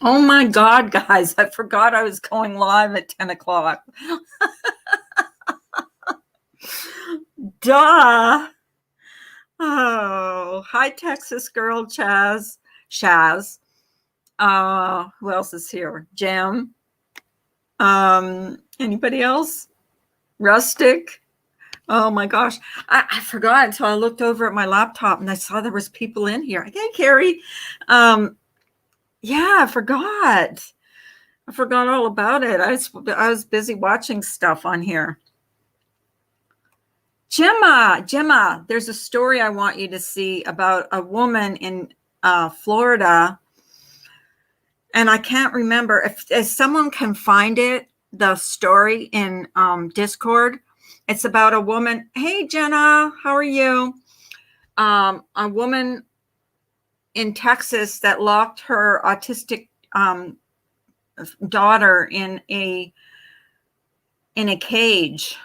Oh my God, guys, I forgot I was going live at 10 o'clock. Duh. Oh, hi, Texas girl, Shaz. Who else is here? Jam. Anybody else? Rustic. Oh my gosh. I forgot until I looked over at my laptop and I saw there was people in here. Hey, Carrie. Yeah, I forgot. I forgot all about it. I was busy watching stuff on here. Gemma, there's a story I want you to see about a woman in Florida, and I can't remember if someone can find it, the story in Discord. It's about a woman. Hey, Jenna, how are you? A woman in Texas that locked her autistic daughter in a cage.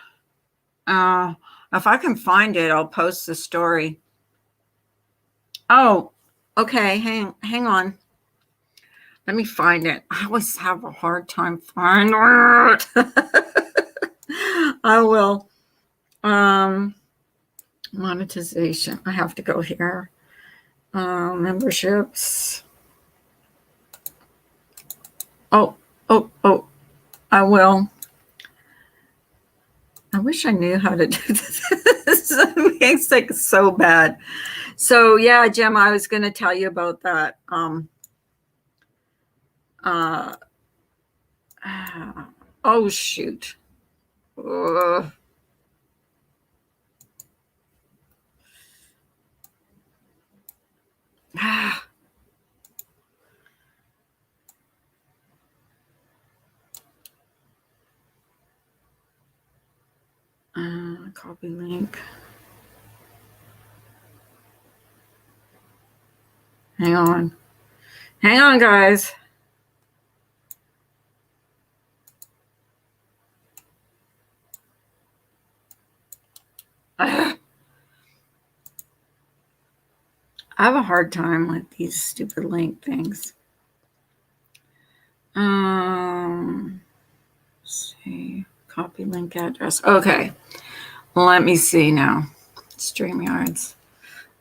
If I can find it, I'll post the story. Oh, okay. Hang on. Let me find it. I always have a hard time finding it. I will. Monetization. I have to go here. Memberships. Oh. I will. I wish I knew how to do this. It makes it so bad. So yeah, Gemma, I was going to tell you about that. Oh shoot. Copy link. Hang on, guys. I have a hard time with these stupid link things. Let's see, copy link address. Okay, let me see now. StreamYards.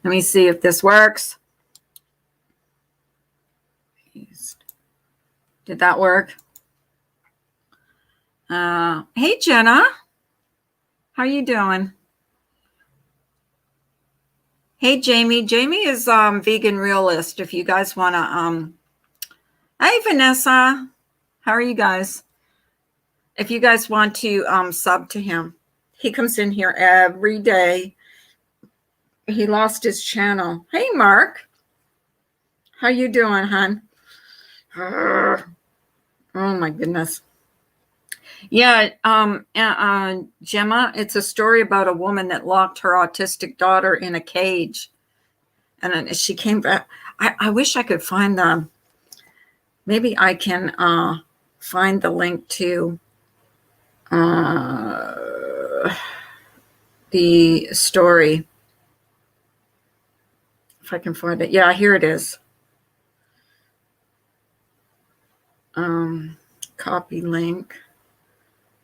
Let me see if this works. Did that work? Hey, Jenna. How you doing? Hey, Jamie. Jamie is vegan realist. If you guys want to, hey, Vanessa. How are you guys? If you guys want to sub to him, he comes in here every day. He lost his channel. Hey, Mark. How you doing, hon? Oh my goodness. Yeah, Gemma, it's a story about a woman that locked her autistic daughter in a cage. And then she came back. I wish I could find the, maybe I can find the link to the story. If I can find it. Yeah, here it is. Copy link.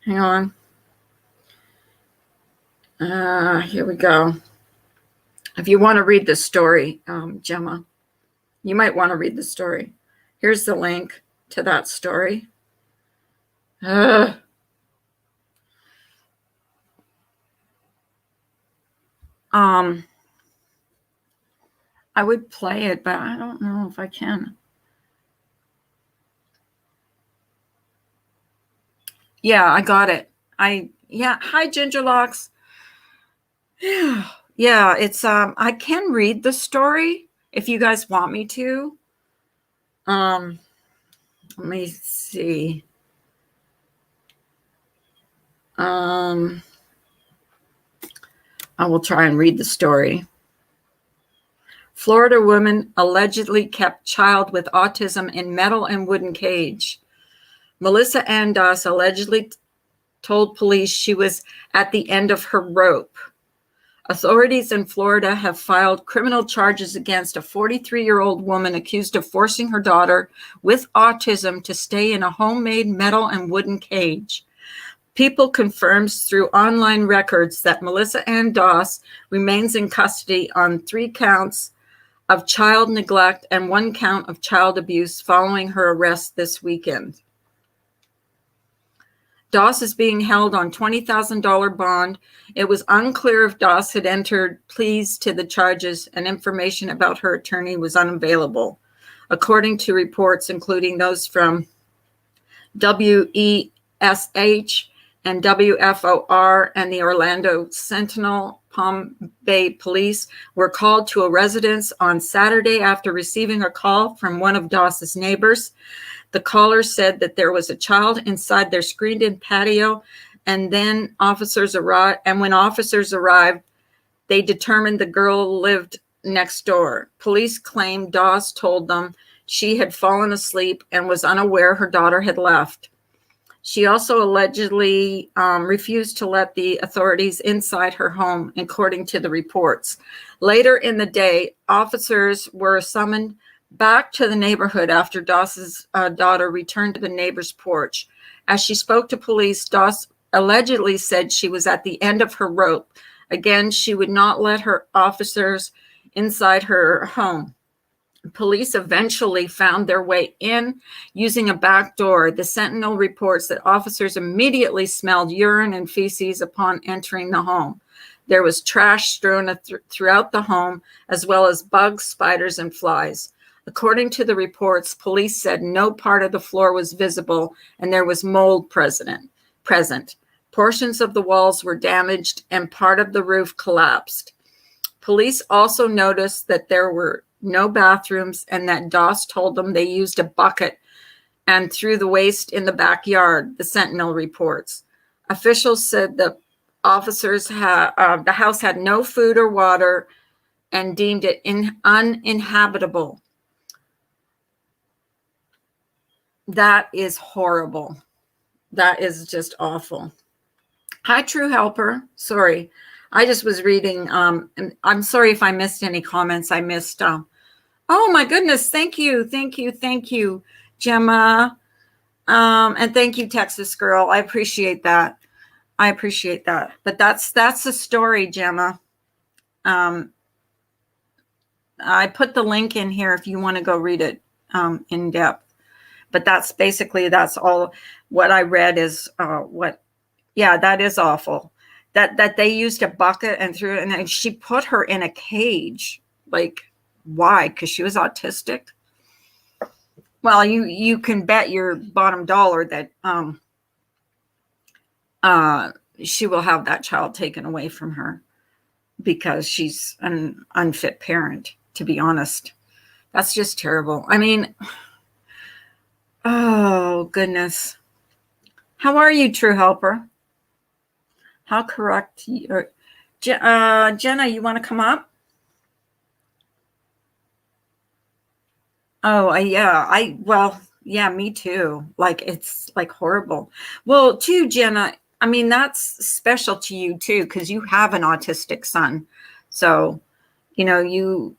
Hang on. Here we go. If you want to read the story, Gemma, you might want to read the story. Here's the link to that story. I would play it, but I don't know if I can. Yeah, I got it. Hi, Gingerlocks. Yeah, it's I can read the story if you guys want me to. Let me see. I will try and read the story. Florida woman allegedly kept child with autism in metal and wooden cage. Melissa Andos allegedly told police she was at the end of her rope. Authorities in Florida have filed criminal charges against a 43-year-old woman accused of forcing her daughter with autism to stay in a homemade metal and wooden cage. People confirms through online records that Melissa Ann Doss remains in custody on 3 counts of child neglect and 1 count of child abuse following her arrest this weekend. Doss is being held on $20,000 bond. It was unclear if Doss had entered pleas to the charges, and information about her attorney was unavailable, according to reports including those from WESH and WFOR and the Orlando Sentinel. Palm Bay police were called to a residence on Saturday after receiving a call from one of Doss's neighbors. The caller said that there was a child inside their screened-in patio, and then officers arrived. And when officers arrived, they determined the girl lived next door. Police claimed Doss told them she had fallen asleep and was unaware her daughter had left. She also allegedly refused to let the authorities inside her home, according to the reports. Later in the day, officers were summoned back to the neighborhood after Doss's daughter returned to the neighbor's porch. As she spoke to police, Doss allegedly said she was at the end of her rope. Again, she would not let her officers inside her home. Police eventually found their way in using a back door. The Sentinel reports that officers immediately smelled urine and feces upon entering the home. There was trash strewn throughout the home, as well as bugs, spiders, and flies. According to the reports, police said no part of the floor was visible and there was mold present. Portions of the walls were damaged and part of the roof collapsed. Police also noticed that there were no bathrooms and that Doss told them they used a bucket and threw the waste in the backyard, the Sentinel reports. Officials said the house had no food or water and deemed it uninhabitable. That is horrible. That is just awful. Hi, True Helper. Sorry. I just was reading. And I'm sorry if I missed any comments. I missed. Oh, my goodness. Thank you. Thank you. Thank you, Gemma. And thank you, Texas Girl. I appreciate that. I appreciate that. But that's the story, Gemma. I put the link in here if you want to go read it in depth. But that's all what I read is that is awful. That they used a bucket and threw it, and she put her in a cage. Like, why? Because she was autistic? Well, you can bet your bottom dollar that she will have that child taken away from her because she's an unfit parent, to be honest. That's just terrible. I mean, oh, goodness. How are you, True Helper? How correct you are. Jenna, you want to come up? Oh, yeah, me too. Like, it's like horrible. Well, too, Jenna, I mean, that's special to you too, because you have an autistic son. So, you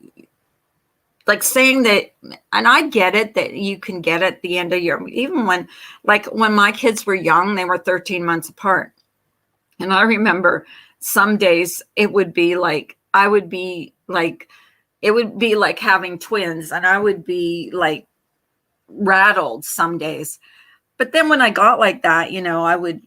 like saying that, and I get it that you can get at the end of your, even when my kids were young, they were 13 months apart. And I remember some days it would be like, it would be like having twins, and I would be like rattled some days. But then when I got like that, I would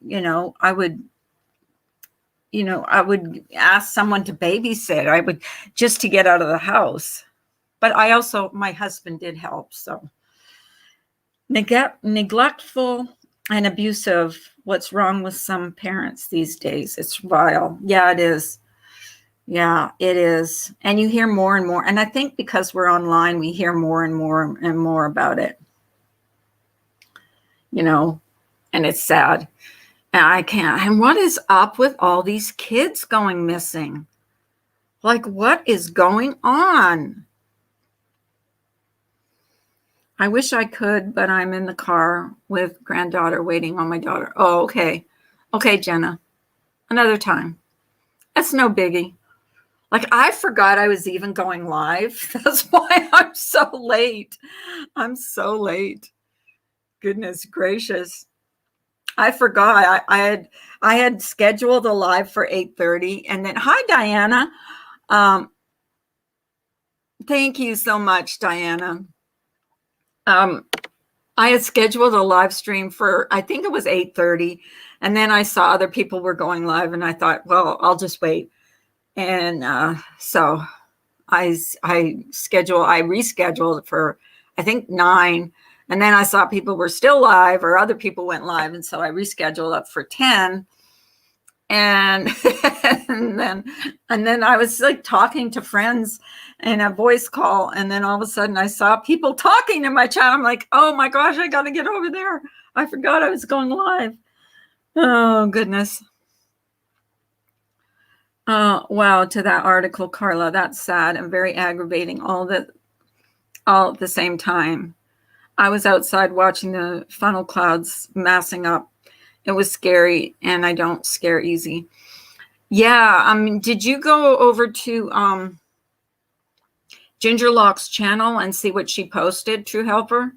ask someone to babysit. Just to get out of the house. But my husband did help. So neglectful and abusive. What's wrong with some parents these days? It's vile. Yeah, it is. Yeah, it is. And you hear more and more. And I think because we're online, we hear more and more and more about it. And it's sad. And I can't. And what is up with all these kids going missing? Like, what is going on? I wish I could, but I'm in the car with granddaughter waiting on my daughter. Oh, okay. Okay, Jenna. Another time. That's no biggie. Like, I forgot I was even going live. That's why I'm so late. I'm so late. Goodness gracious. I forgot. I had scheduled a live for 8:30, and then hi Diana. Um, thank you so much, Diana. I had scheduled a live stream for, I think it was 8:30, and then I saw other people were going live, and I thought, well, I'll just wait. And so I rescheduled it for, I think 9, and then I saw people were still live, or other people went live, and so I rescheduled up for 10. And and then I was like talking to friends in a voice call, and then all of a sudden I saw people talking in my chat. I'm like, oh my gosh, I got to get over there. I forgot I was going live. Oh goodness. Wow, to that article, Carla, that's sad and very aggravating all at the same time. I was outside watching the funnel clouds massing up. It was scary, and I don't scare easy. Yeah, I mean, did you go over to Ginger Lock's channel and see what she posted, True Helper?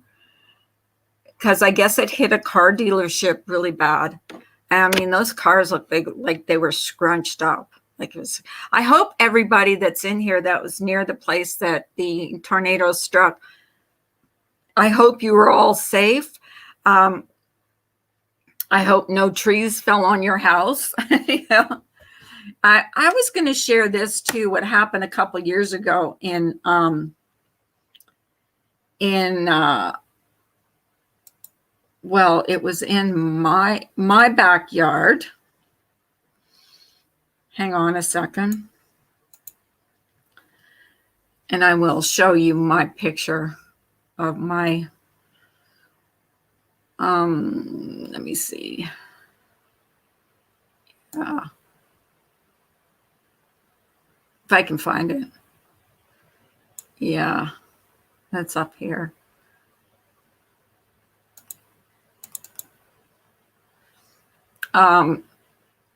Because I guess it hit a car dealership really bad. I mean, those cars looked like they were scrunched up. Like it was. I hope everybody that's in here that was near the place that the tornado struck, I hope you were all safe. I hope no trees fell on your house. Yeah. I was going to share this too. What happened a couple years ago in well, it was in my backyard. Hang on a second, and I will show you my picture of my. Let me see. If I can find it. Yeah, that's up here.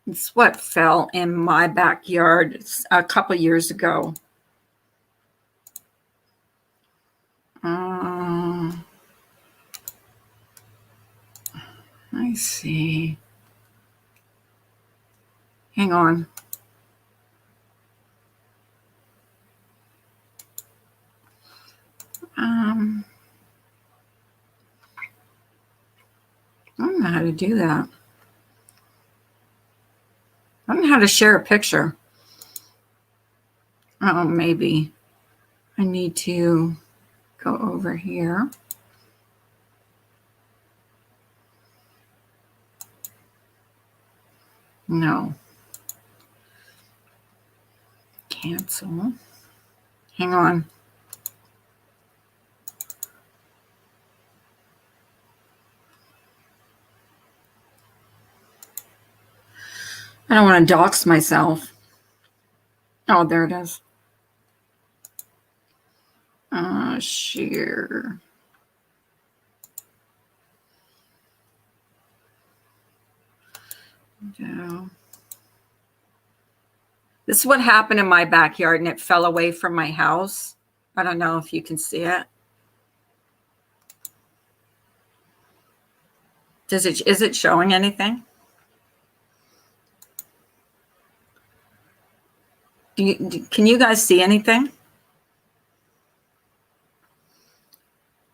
It's what fell in my backyard a couple years ago. I see. Hang on. I don't know how to do that. I don't know how to share a picture. Oh, maybe I need to go over here. No. Cancel. Hang on. I don't want to dox myself. Oh, there it is. Share. No. This is what happened in my backyard, and it fell away from my house. I don't know if you can see it. Is it showing anything? Can you guys see anything?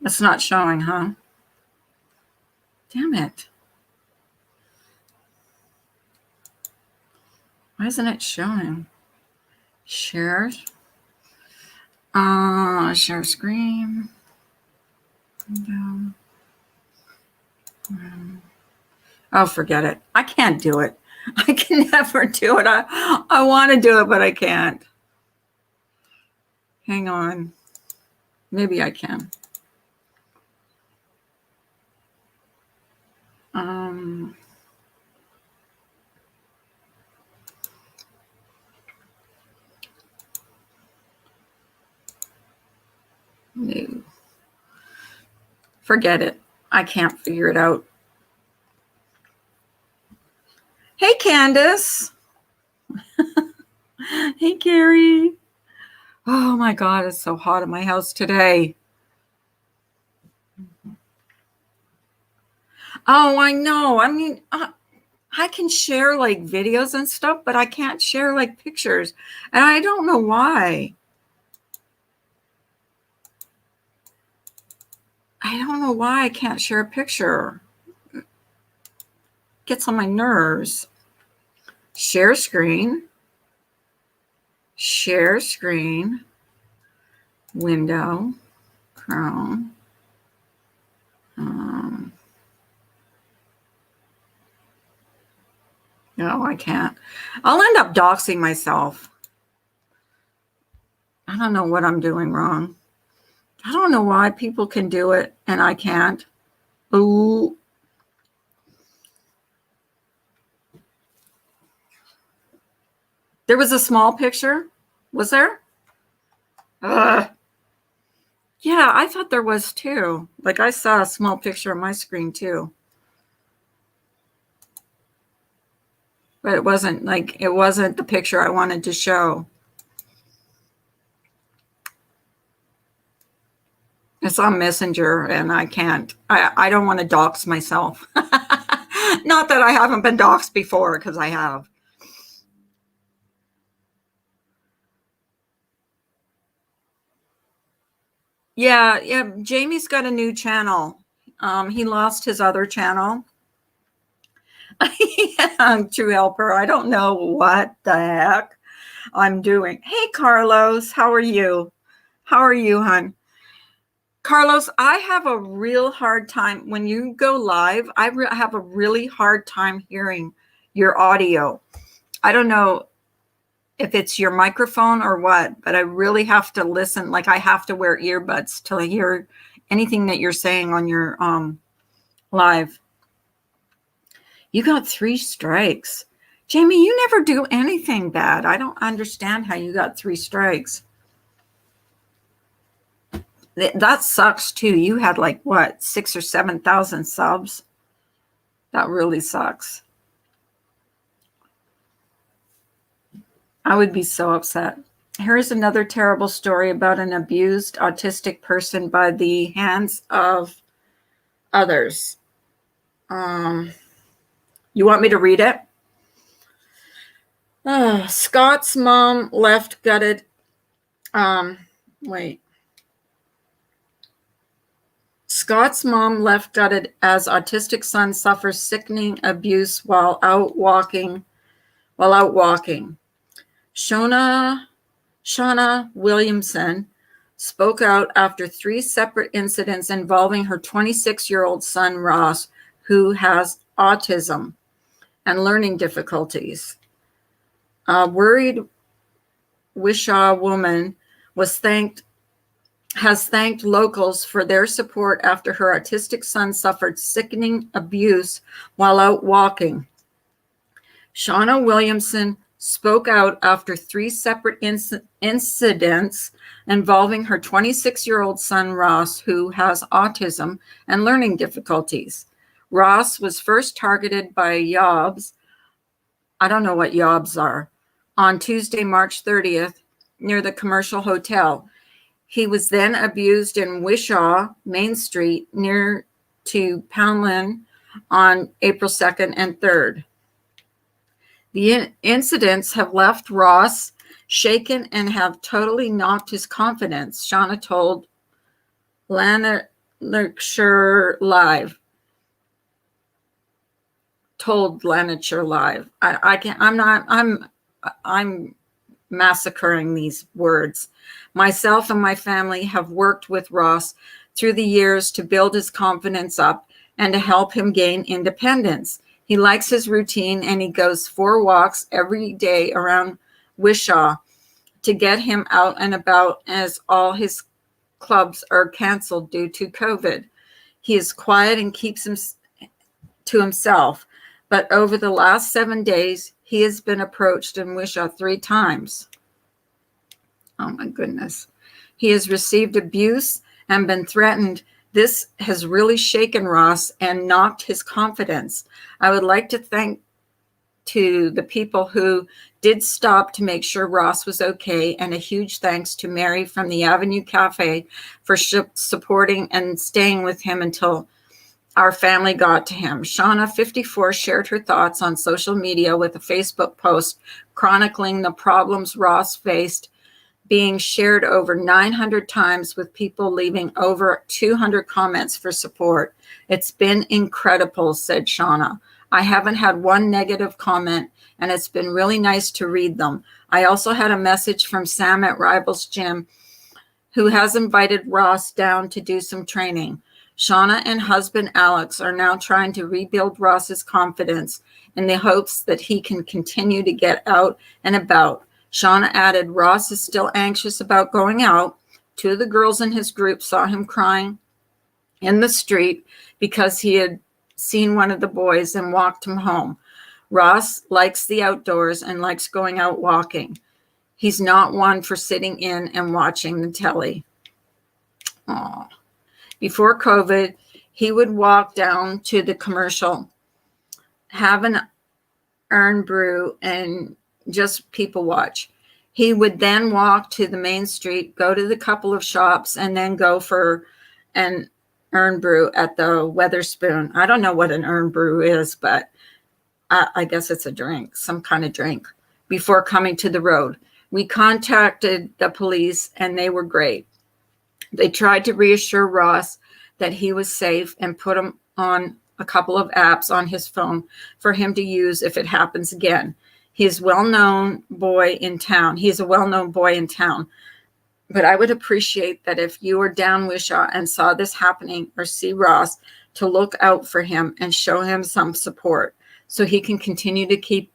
It's not showing, huh? Damn it. Why isn't it showing? Share. Share screen. Window. Oh, forget it. I can't do it. I can never do it. I want to do it, but I can't. Hang on. Maybe I can. No. Forget it. I can't figure it out. Hey, Candace. Hey, Carrie. Oh my God, it's so hot in my house today. Oh, I know. I mean, I can share like videos and stuff, but I can't share like pictures. And I don't know why. I don't know why I can't share a picture. It gets on my nerves. Share screen. Share screen. Window. Chrome. No, I can't. I'll end up doxing myself. I don't know what I'm doing wrong. I don't know why people can do it and I can't. Ooh. There was a small picture. Was there? Ugh. Yeah, I thought there was too. Like I saw a small picture on my screen too. But it wasn't the picture I wanted to show. It's on Messenger and I can't. I don't want to dox myself. Not that I haven't been doxed before, because I have. Yeah. Jamie's got a new channel. He lost his other channel. Yeah, true helper. I don't know what the heck I'm doing. Hey, Carlos, how are you? How are you, hon? Carlos, I have a real hard time when you go live. I have a really hard time hearing your audio. I don't know if it's your microphone or what, but I really have to listen. Like I have to wear earbuds till I hear anything that you're saying on your live. You got 3 strikes. Jamie, you never do anything bad. I don't understand how you got 3 strikes. That sucks too. You had like what, 6,000 or 7,000 subs? That really sucks. I would be so upset. Here's another terrible story about an abused autistic person by the hands of others. You want me to read it? Scott's mom left gutted. Scott's mom left gutted as autistic son suffers sickening abuse while out walking. Shauna Williamson spoke out after 3 separate incidents involving her 26-year-old son, Ross, who has autism and learning difficulties. A worried Wishaw woman has thanked locals for their support after her autistic son suffered sickening abuse while out walking. Shauna Williamson spoke out after 3 separate incidents involving her 26-year-old son, Ross, who has autism and learning difficulties. Ross was first targeted by Yobs. I don't know what Yobs are. On Tuesday, March 30th, near the commercial hotel. He was then abused in Wishaw, Main Street, near to Poundland on April 2nd and 3rd. The incidents have left Ross shaken and have totally knocked his confidence, Shauna told Lanarkshire Live. I'm massacring these words. Myself and my family have worked with Ross through the years to build his confidence up and to help him gain independence. He likes his routine and he goes 4 walks every day around Wishaw to get him out and about, as all his clubs are canceled due to COVID. He is quiet and keeps him to himself, but over the last 7 days, he has been approached in Wishaw 3 times. Oh my goodness. He has received abuse and been threatened. This has really shaken Ross and knocked his confidence. I would like to to the people who did stop to make sure Ross was okay, and a huge thanks to Mary from the Avenue Cafe for supporting and staying with him until our family got to him. Shauna, 54, shared her thoughts on social media with a Facebook post chronicling the problems Ross faced, being shared over 900 times with people leaving over 200 comments for support. It's been incredible, said Shauna. I haven't had one negative comment, and it's been really nice to read them. I also had a message from Sam at Rivals Gym, who has invited Ross down to do some training. Shauna and husband Alex are now trying to rebuild Ross's confidence in the hopes that he can continue to get out and about. Shauna added, Ross is still anxious about going out. Two of the girls in his group saw him crying in the street because he had seen one of the boys and walked him home. Ross likes the outdoors and likes going out walking. He's not one for sitting in and watching the telly. Aww. Before COVID, he would walk down to the commercial, have an earn brew, and just people watch. He would then walk to the main street, go to the couple of shops, and then go for an earn brew at the Weatherspoon. I don't know what an earn brew is, but I guess it's a drink, some kind of drink, before coming to the road. We contacted the police, and they were great. They tried to reassure Ross that he was safe and put him on a couple of apps on his phone for him to use if it happens again. He's a well-known boy in town. But I would appreciate that if you were down Wishaw and saw this happening or see Ross, to look out for him and show him some support so he can continue to keep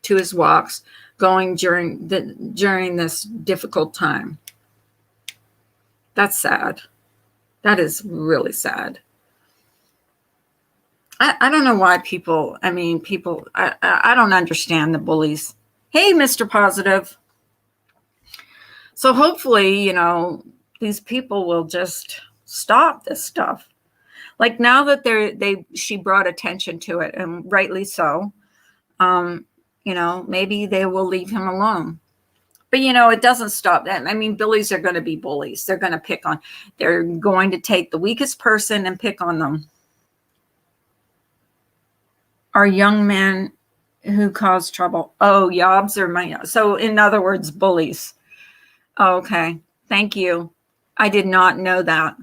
to his walks going during this difficult time. That's sad. That is really sad. I don't know why people, I don't understand the bullies. Hey, Mr. Positive. So hopefully, these people will just stop this stuff. Like now that she brought attention to it, and rightly so, maybe they will leave him alone. But, it doesn't stop that. Bullies are going to be bullies. They're going to take the weakest person and pick on them. Are young men who cause trouble. Oh, yobs are so in other words, bullies. Oh, okay. Thank you. I did not know that.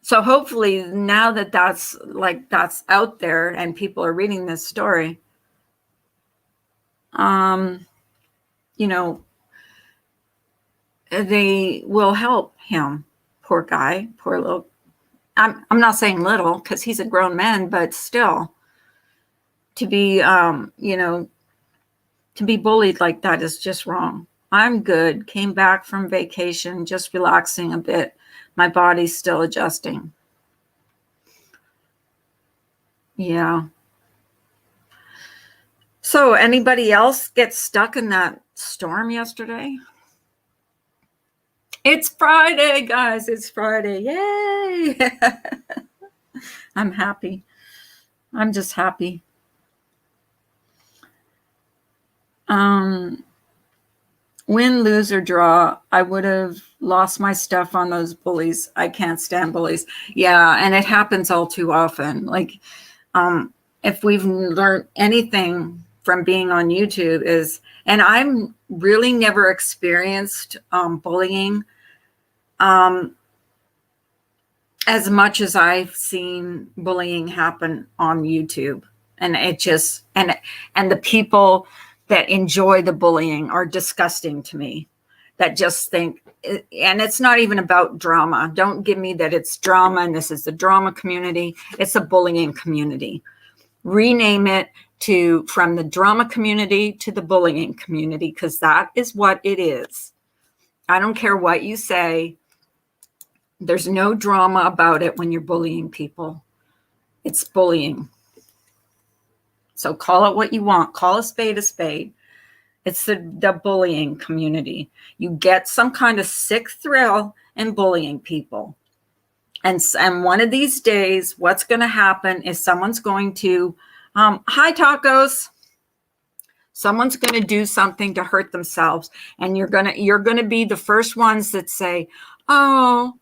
So hopefully now that that's out there and people are reading this story, they will help him. Poor guy, poor little. I'm not saying little because he's a grown man, but still, to be bullied like that is just wrong. I'm good. Came back from vacation, just relaxing a bit. My body's still adjusting. Yeah. So anybody else get stuck in that storm yesterday? It's Friday, guys. It's Friday. Yay. I'm happy. I'm just happy. Win, lose, or draw, I would have lost my stuff on those bullies. I can't stand bullies. Yeah, and it happens all too often. Like, if we've learned anything from being on YouTube is, and I'm really never experienced bullying as much as I've seen bullying happen on YouTube. And it just, and the people that enjoy the bullying are disgusting to me, that just think, and it's not even about drama. Don't give me that it's drama and this is the drama community. It's a bullying community. Rename it from the drama community to the bullying community, because that is what it is. I don't care what you say. There's no drama about it when you're bullying people. It's bullying. So call it what you want. Call a spade a spade. It's the bullying community. You get some kind of sick thrill in bullying people. And one of these days, what's going to happen is someone's going to, hi tacos. Someone's going to do something to hurt themselves, and you're going to be the first ones that say, "Oh,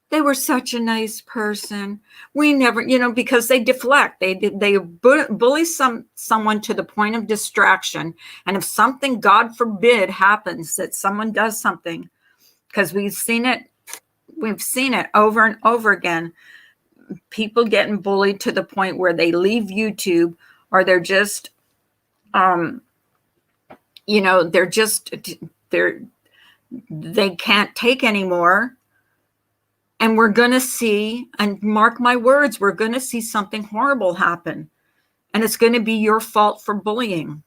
they were such a nice person. We never," because they deflect. They bully someone to the point of distraction. And if something, God forbid, happens, that someone does something, because we've seen it over and over again. People getting bullied to the point where they leave YouTube, or they're just, they can't take anymore. And we're going to see, and mark my words, we're going to see something horrible happen. And it's going to be your fault for bullying.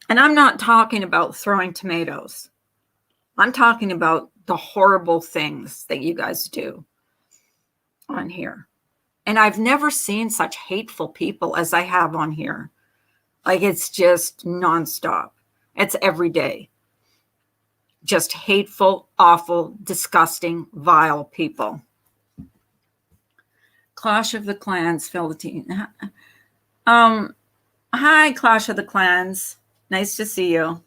And I'm not talking about throwing tomatoes. I'm talking about the horrible things that you guys do on here. And I've never seen such hateful people as I have on here. Like, it's just nonstop. It's every day. Just hateful, awful, disgusting, vile people. Clash of the Clans, Philippines. Hi, Clash of the Clans. Nice to see you.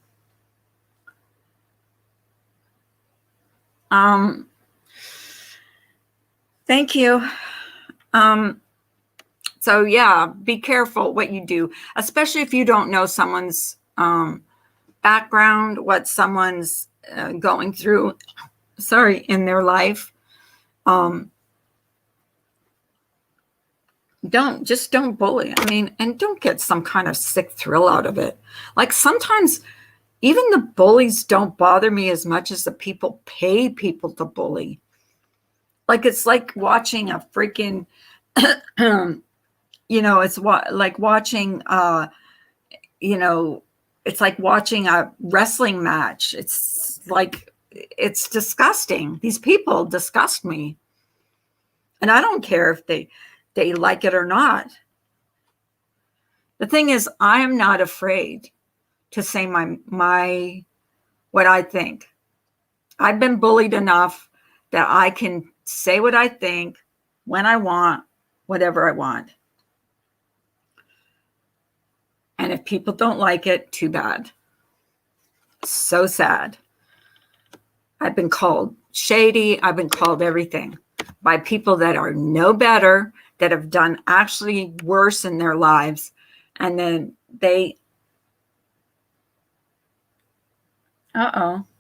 Thank you. So yeah, be careful what you do, especially if you don't know someone's background, what someone's going through, in their life. Don't bully. I mean, and don't get some kind of sick thrill out of it. Like, sometimes even the bullies don't bother me as much as the people pay people to bully. Like, it's like watching a freaking, it's like watching, it's like watching a wrestling match. It's disgusting. These people disgust me. And I don't care if they like it or not. The thing is, I am not afraid to say what I think. I've been bullied enough that I can say what I think, when I want, whatever I want. And if people don't like it, too bad. So sad. I've been called shady. I've been called everything by people that are no better, that have done actually worse in their lives. And then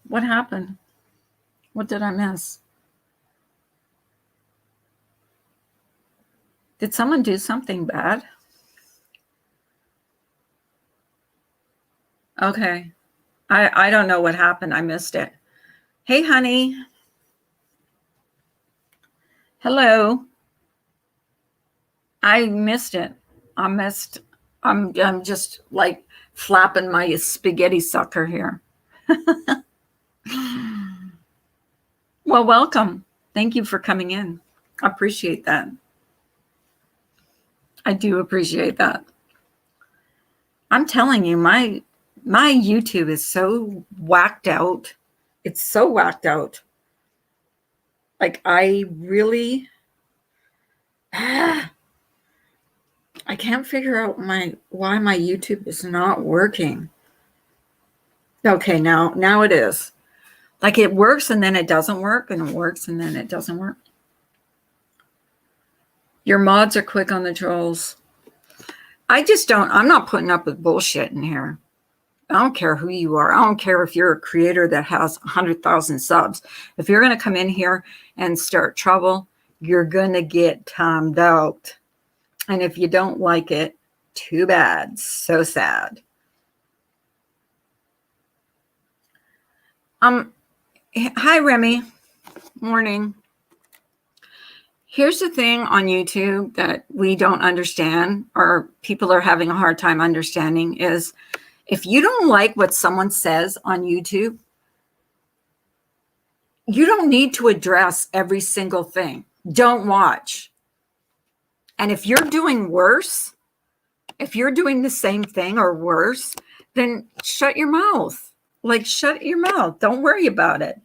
what happened? What did I miss? Did someone do something bad? Okay. I don't know what happened. I missed it. Hey, honey. Hello. I missed it. I'm just like flapping my spaghetti sucker here. Well, welcome. Thank you for coming in. I appreciate that. I do appreciate that. I'm telling you, my YouTube is so whacked out. It's so whacked out. Like, I really, I can't figure out why my YouTube is not working. Okay, now it is. Like, it works and then it doesn't work, and it works and then it doesn't work. Your mods are quick on the trolls. I'm not putting up with bullshit in here. I don't care who you are. I don't care if you're a creator that has 100,000 subs. If you're going to come in here and start trouble, you're going to get timed out. And if you don't like it, too bad. So sad. Hi, Remy. Morning. Here's the thing on YouTube that we don't understand, or people are having a hard time understanding, is if you don't like what someone says on YouTube, you don't need to address every single thing. Don't watch. And if you're doing worse, if you're doing the same thing or worse, then shut your mouth. Like, shut your mouth. Don't worry about it.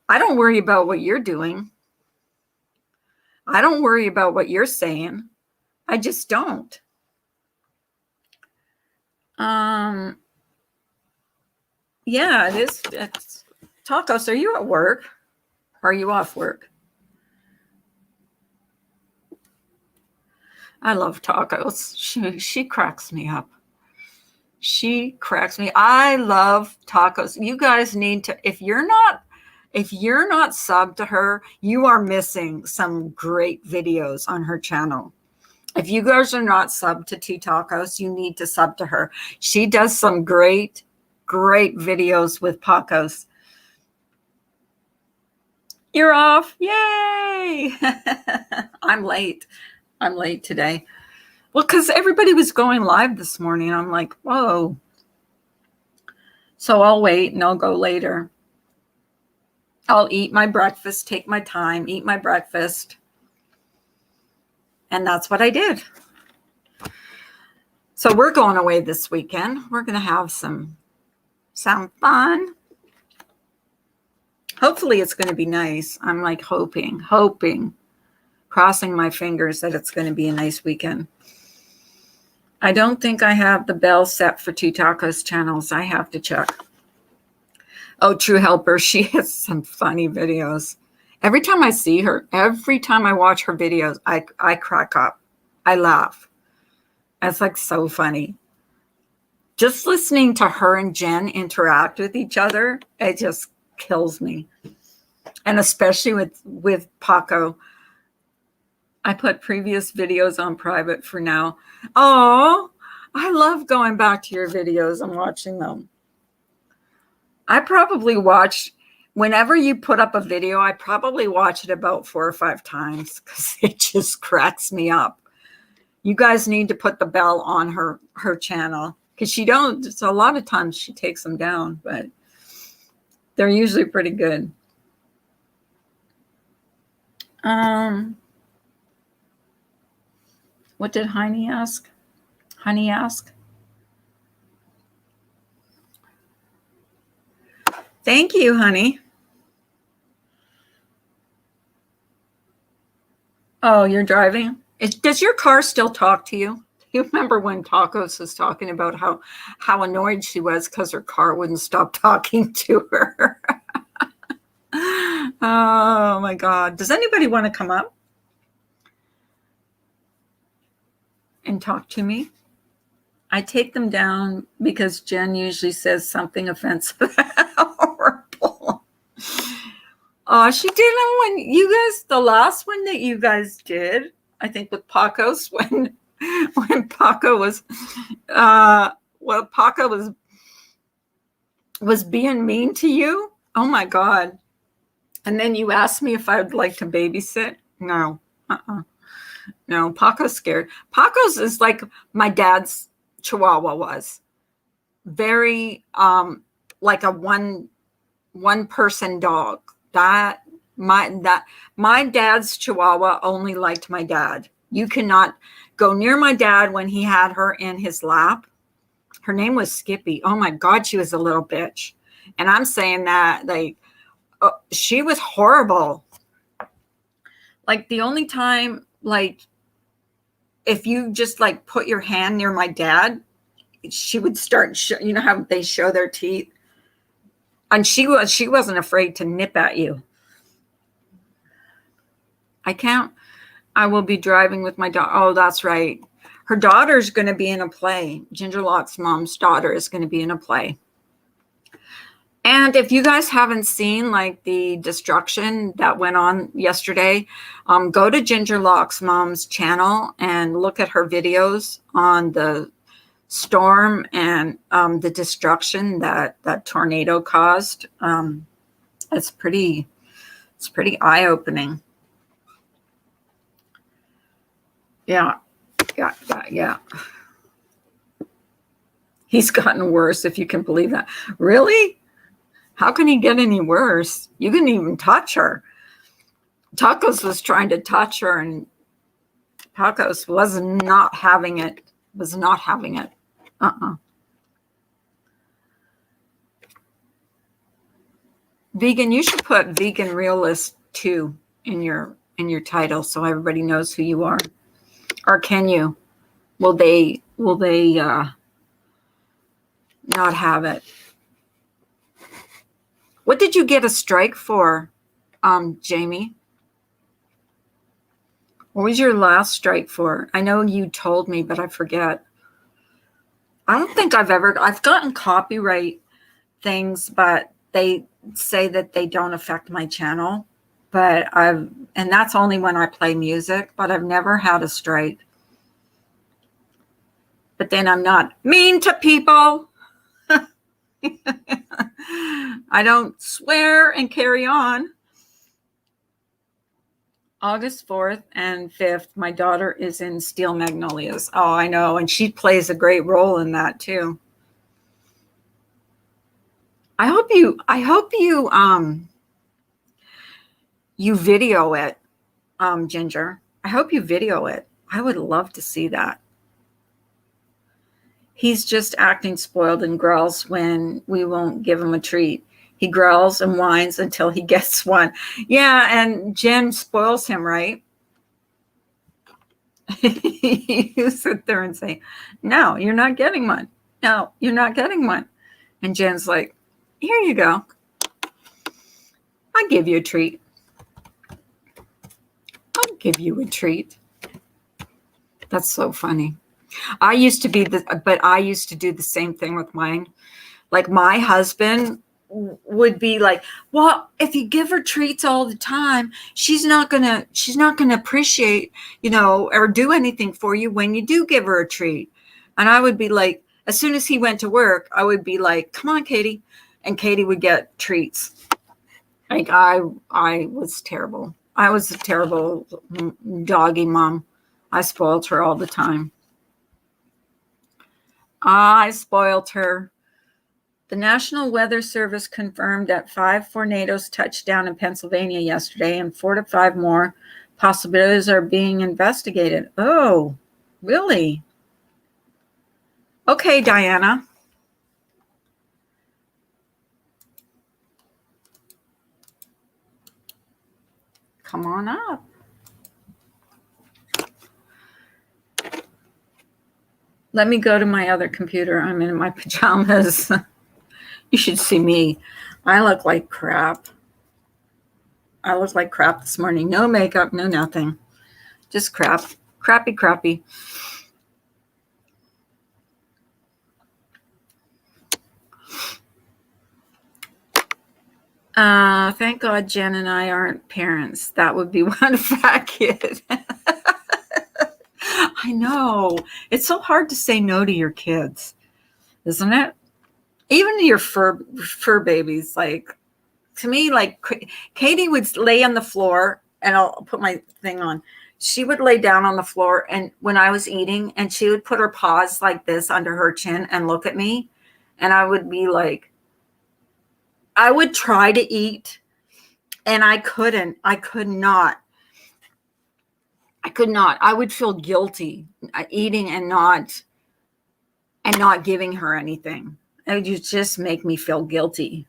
I don't worry about what you're doing. I don't worry about what you're saying. I just don't. Yeah, it is. It's Tacos, are you at work? Are you off work? I love Tacos. She cracks me up. She cracks me. I love Tacos. You guys need to, if you're not subbed to her, you are missing some great videos on her channel. If you guys are not subbed to Two Tacos, you need to sub to her. She does some great videos with Tacos. You're off. Yay. I'm late today. Well, because everybody was going live this morning. I'm like, whoa. So I'll wait and I'll go later. I'll eat my breakfast, take my time, eat my breakfast. And that's what I did. So we're going away this weekend. We're going to have some fun. Hopefully it's going to be nice. I'm like hoping, crossing my fingers that it's going to be a nice weekend. I don't think I have the bell set for Two Tacos channels. I have to check. Oh, True Helper. She has some funny videos. Every time I see her, every time I watch her videos, I crack up. I laugh. It's like so funny. Just listening to her and Jen interact with each other, it just kills me. And especially with Paco. I put previous videos on private for now. Oh, I love going back to your videos and watching them. I probably watch, whenever you put up a video, I probably watch it about 4 or 5 times because it just cracks me up. You guys need to put the bell on her channel because it's a lot of times she takes them down, but they're usually pretty good. What did Honey ask? Honey ask? Thank you, honey. Oh, you're driving? Does your car still talk to you? You remember when Tacos was talking about how annoyed she was because her car wouldn't stop talking to her? Oh, my God. Does anybody want to come up and talk to me? I take them down because Jen usually says something offensive. Horrible. Oh, she didn't when you guys, the last one that you guys did, I think with Paco's, when Paco was, Paco was being mean to you. Oh my God. And then you asked me if I would like to babysit. No, no, Paco's scared. Paco's is like my dad's Chihuahua was. Very, like a one person dog. My dad's Chihuahua only liked my dad. You cannot go near my dad when he had her in his lap. Her name was Skippy. Oh my God, she was a little bitch. And I'm saying that like she was horrible. Like the only time, like if you just like put your hand near my dad, she would start. You know how they show their teeth, and she wasn't afraid to nip at you. I will be driving with my daughter. Oh, that's right. Her daughter's going to be in a play. Ginger Lock's mom's daughter is going to be in a play. And if you guys haven't seen like the destruction that went on yesterday, go to Ginger Lock's mom's channel and look at her videos on the storm and the destruction that tornado caused. It's pretty eye-opening. Yeah. He's gotten worse, if you can believe that. Really? How can he get any worse? You couldn't even touch her. Tacos was trying to touch her, and Tacos was not having it. Vegan, you should put vegan realist 2 in your title so everybody knows who you are. Or can you? Will they not have it? What did you get a strike for, Jamie? What was your last strike for? I know you told me, but I forget. I don't think I've gotten copyright things, but they say that they don't affect my channel. But and that's only when I play music, but I've never had a strike. But then I'm not mean to people. I don't swear and carry on. August 4th and 5th, my daughter is in Steel Magnolias. Oh, I know. And she plays a great role in that too. I hope you you video it, Ginger. I hope you video it. I would love to see that. He's just acting spoiled and growls when we won't give him a treat. He growls and whines until he gets one. Yeah, and Jen spoils him, right? You sit there and say, no, you're not getting one. No, you're not getting one. And Jen's like, here you go. I'll give you a treat. I'll give you a treat. That's so funny. I used to do the same thing with mine. Like my husband would be like, well, if you give her treats all the time, she's not gonna appreciate, or do anything for you when you do give her a treat. And I would be like, as soon as he went to work, I would be like, come on, Katie. And Katie would get treats. Like I was terrible. I was a terrible doggy mom. I spoiled her all the time. I spoiled her. The National Weather Service confirmed that 5 tornadoes touched down in Pennsylvania yesterday, and 4 to 5 more possibilities are being investigated. Oh, really? Okay, Diana. Come on up. Let me go to my other computer. I'm in my pajamas. You should see me. I look like crap. I look like crap this morning. No makeup, no nothing. Just crap. Crappy. Thank God Jen and I aren't parents. That would be one fat kid. I know. It's so hard to say no to your kids, isn't it? Even to your fur babies. Like, to me, like Katie would lay on the floor, and I'll put my thing on. She would lay down on the floor, and when I was eating, and she would put her paws like this under her chin and look at me, and I would be like, I would try to eat, and I couldn't. I could not. I would feel guilty eating and not giving her anything. It would just make me feel guilty.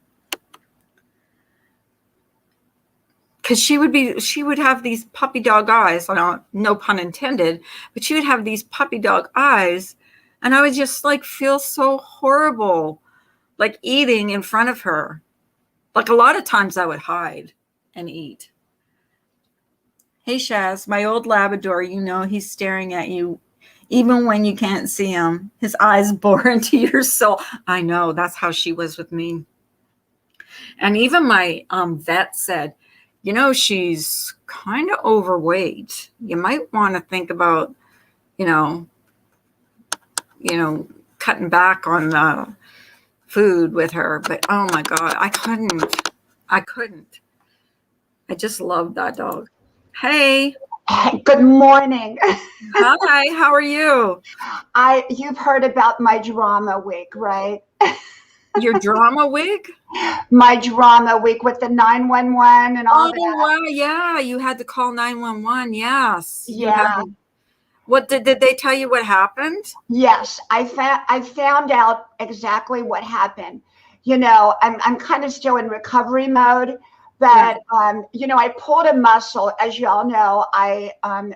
Because she would have these puppy dog eyes, no pun intended, but she would have these puppy dog eyes, and I would just like feel so horrible, like eating in front of her. Like a lot of times I would hide and eat. Hey, Shaz, my old Labrador, he's staring at you even when you can't see him. His eyes bore into your soul. I know, that's how she was with me. And even my vet said, she's kind of overweight. You might want to think about, cutting back on the food with her. But oh my God, I couldn't. I just loved that dog. Hey. Good morning. Hi, how are you? You've heard about my drama week, right? Your drama wig? My drama week with the 911 and all that. Wow, yeah, you had to call 911. Yes. Yeah. What did they tell you what happened? Yes, I found out exactly what happened. I'm kind of still in recovery mode. But, I pulled a muscle. As you all know, I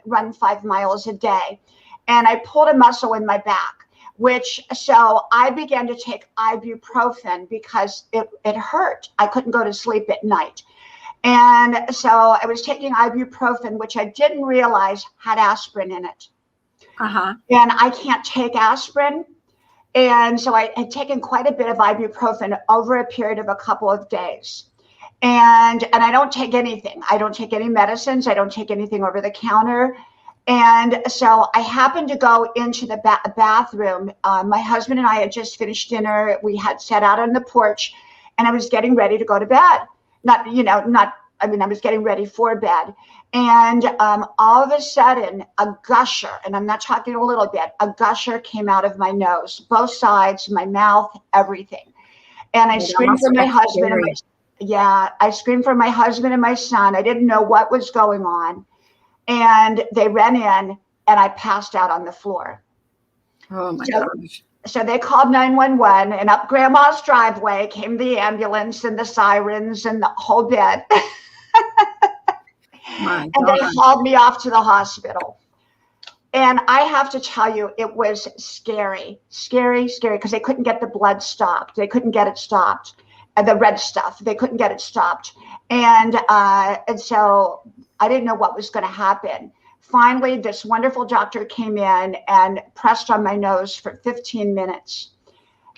run 5 miles a day. And I pulled a muscle in my back, so I began to take ibuprofen because it hurt. I couldn't go to sleep at night. And so I was taking ibuprofen, which I didn't realize had aspirin in it. Uh-huh. And I can't take aspirin. And so I had taken quite a bit of ibuprofen over a period of a couple of days. And I don't take anything. I don't take any medicines. I don't take anything over the counter. And so I happened to go into the bathroom. My husband and I had just finished dinner. We had sat out on the porch, and I was getting ready to go to bed. I was getting ready for bed. And all of a sudden, a gusher, and I'm not talking a little bit, a gusher came out of my nose, both sides, my mouth, everything. And I screamed for my husband. I screamed for my husband and my son. I didn't know what was going on. And they ran in, and I passed out on the floor. Oh, my gosh. So they called 911, and up Grandma's driveway came the ambulance and the sirens and the whole bit. And they hauled me off to the hospital. And I have to tell you, it was scary, because they couldn't get the blood stopped. They couldn't get it stopped. The red stuff, they couldn't get it stopped. And so I didn't know what was going to happen. Finally, this wonderful doctor came in and pressed on my nose for 15 minutes.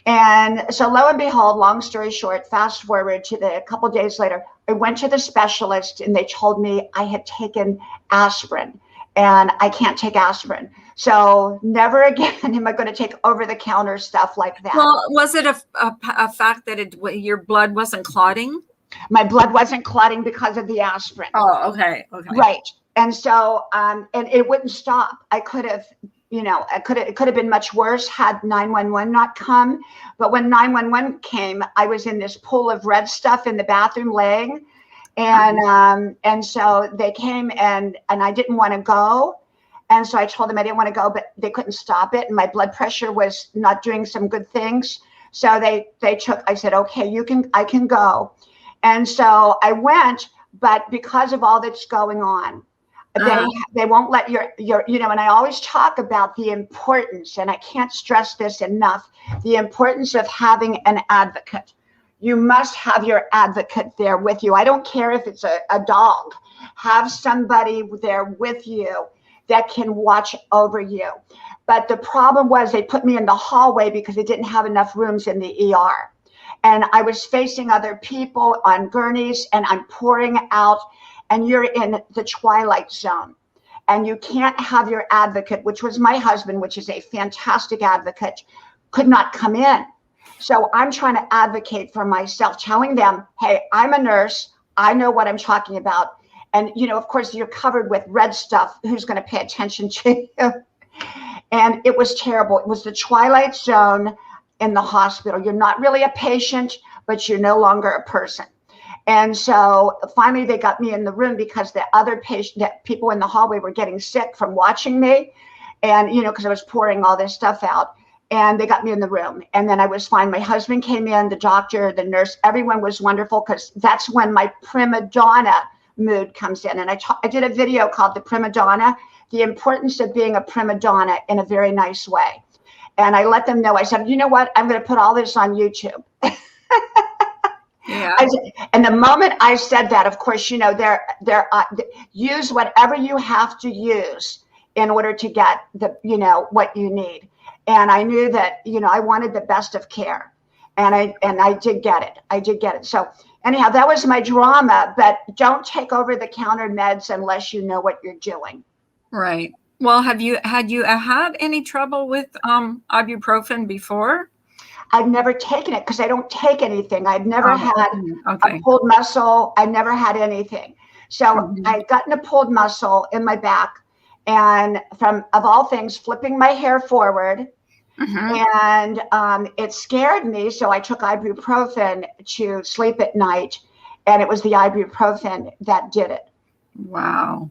And so lo and behold, long story short, fast forward to a couple days later, I went to the specialist and they told me I had taken aspirin, and I can't take aspirin. So never again am I going to take over-the-counter stuff like that. Well, was it a fact that your blood wasn't clotting? My blood wasn't clotting because of the aspirin. Oh, okay. Right. And so, and it wouldn't stop. I could have, it could have been much worse had 911 not come. But when 911 came, I was in this pool of red stuff in the bathroom laying. And so they came and I didn't want to go. And so I told them I didn't want to go, but they couldn't stop it. And my blood pressure was not doing some good things. So I said, okay, I can go. And so I went, but because of all that's going on, they won't let your, and I always talk about the importance, and I can't stress this enough, the importance of having an advocate. You must have your advocate there with you. I don't care if it's a dog. Have somebody there with you that can watch over you. But the problem was they put me in the hallway because they didn't have enough rooms in the ER. And I was facing other people on gurneys, and I'm pouring out, and you're in the twilight zone. And you can't have your advocate, which was my husband, which is a fantastic advocate, could not come in. So I'm trying to advocate for myself, telling them, hey, I'm a nurse. I know what I'm talking about. And, of course, you're covered with red stuff. Who's going to pay attention to you? And it was terrible. It was the twilight zone in the hospital. You're not really a patient, but you're no longer a person. And so finally they got me in the room because the other people in the hallway were getting sick from watching me. And, because I was pouring all this stuff out. And they got me in the room. And then I was fine. My husband came in, the doctor, the nurse, everyone was wonderful, because that's when my prima donna mood comes in. And I did a video called The Prima Donna, the importance of being a prima donna in a very nice way. And I let them know, I said, you know what? I'm going to put all this on YouTube. Yeah. And the moment I said that, of course, use whatever you have to use in order to get what you need. And I knew that, I wanted the best of care, and I did get it. I did get it. So anyhow, that was my drama, but don't take over the counter meds unless you know what you're doing. Right. Well, had you had any trouble with ibuprofen before? I've never taken it because I don't take anything. I've never had a pulled muscle. I never had anything. So I got a pulled muscle in my back, and of all things, flipping my hair forward. And it scared me. So I took ibuprofen to sleep at night, and it was the ibuprofen that did it. Wow.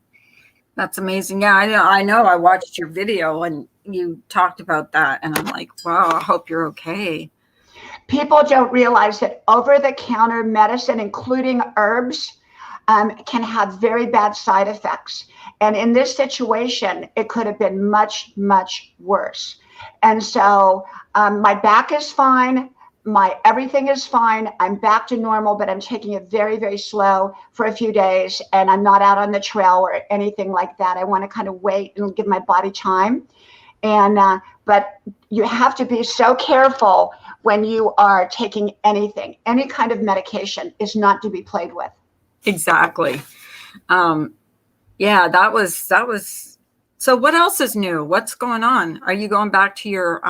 That's amazing. Yeah, I know. I watched your video and you talked about that, and I'm like, wow, I hope you're okay. People don't realize that over-the-counter medicine, including herbs, can have very bad side effects. And in this situation, it could have been much, much worse. And so my back is fine. My everything is fine. I'm back to normal, but I'm taking it very, very slow for a few days. And I'm not out on the trail or anything like that. I want to kind of wait and give my body time. And but you have to be so careful when you are taking anything. Any kind of medication is not to be played with. Exactly. Yeah, that was. So what else is new? What's going on? Are you going back to your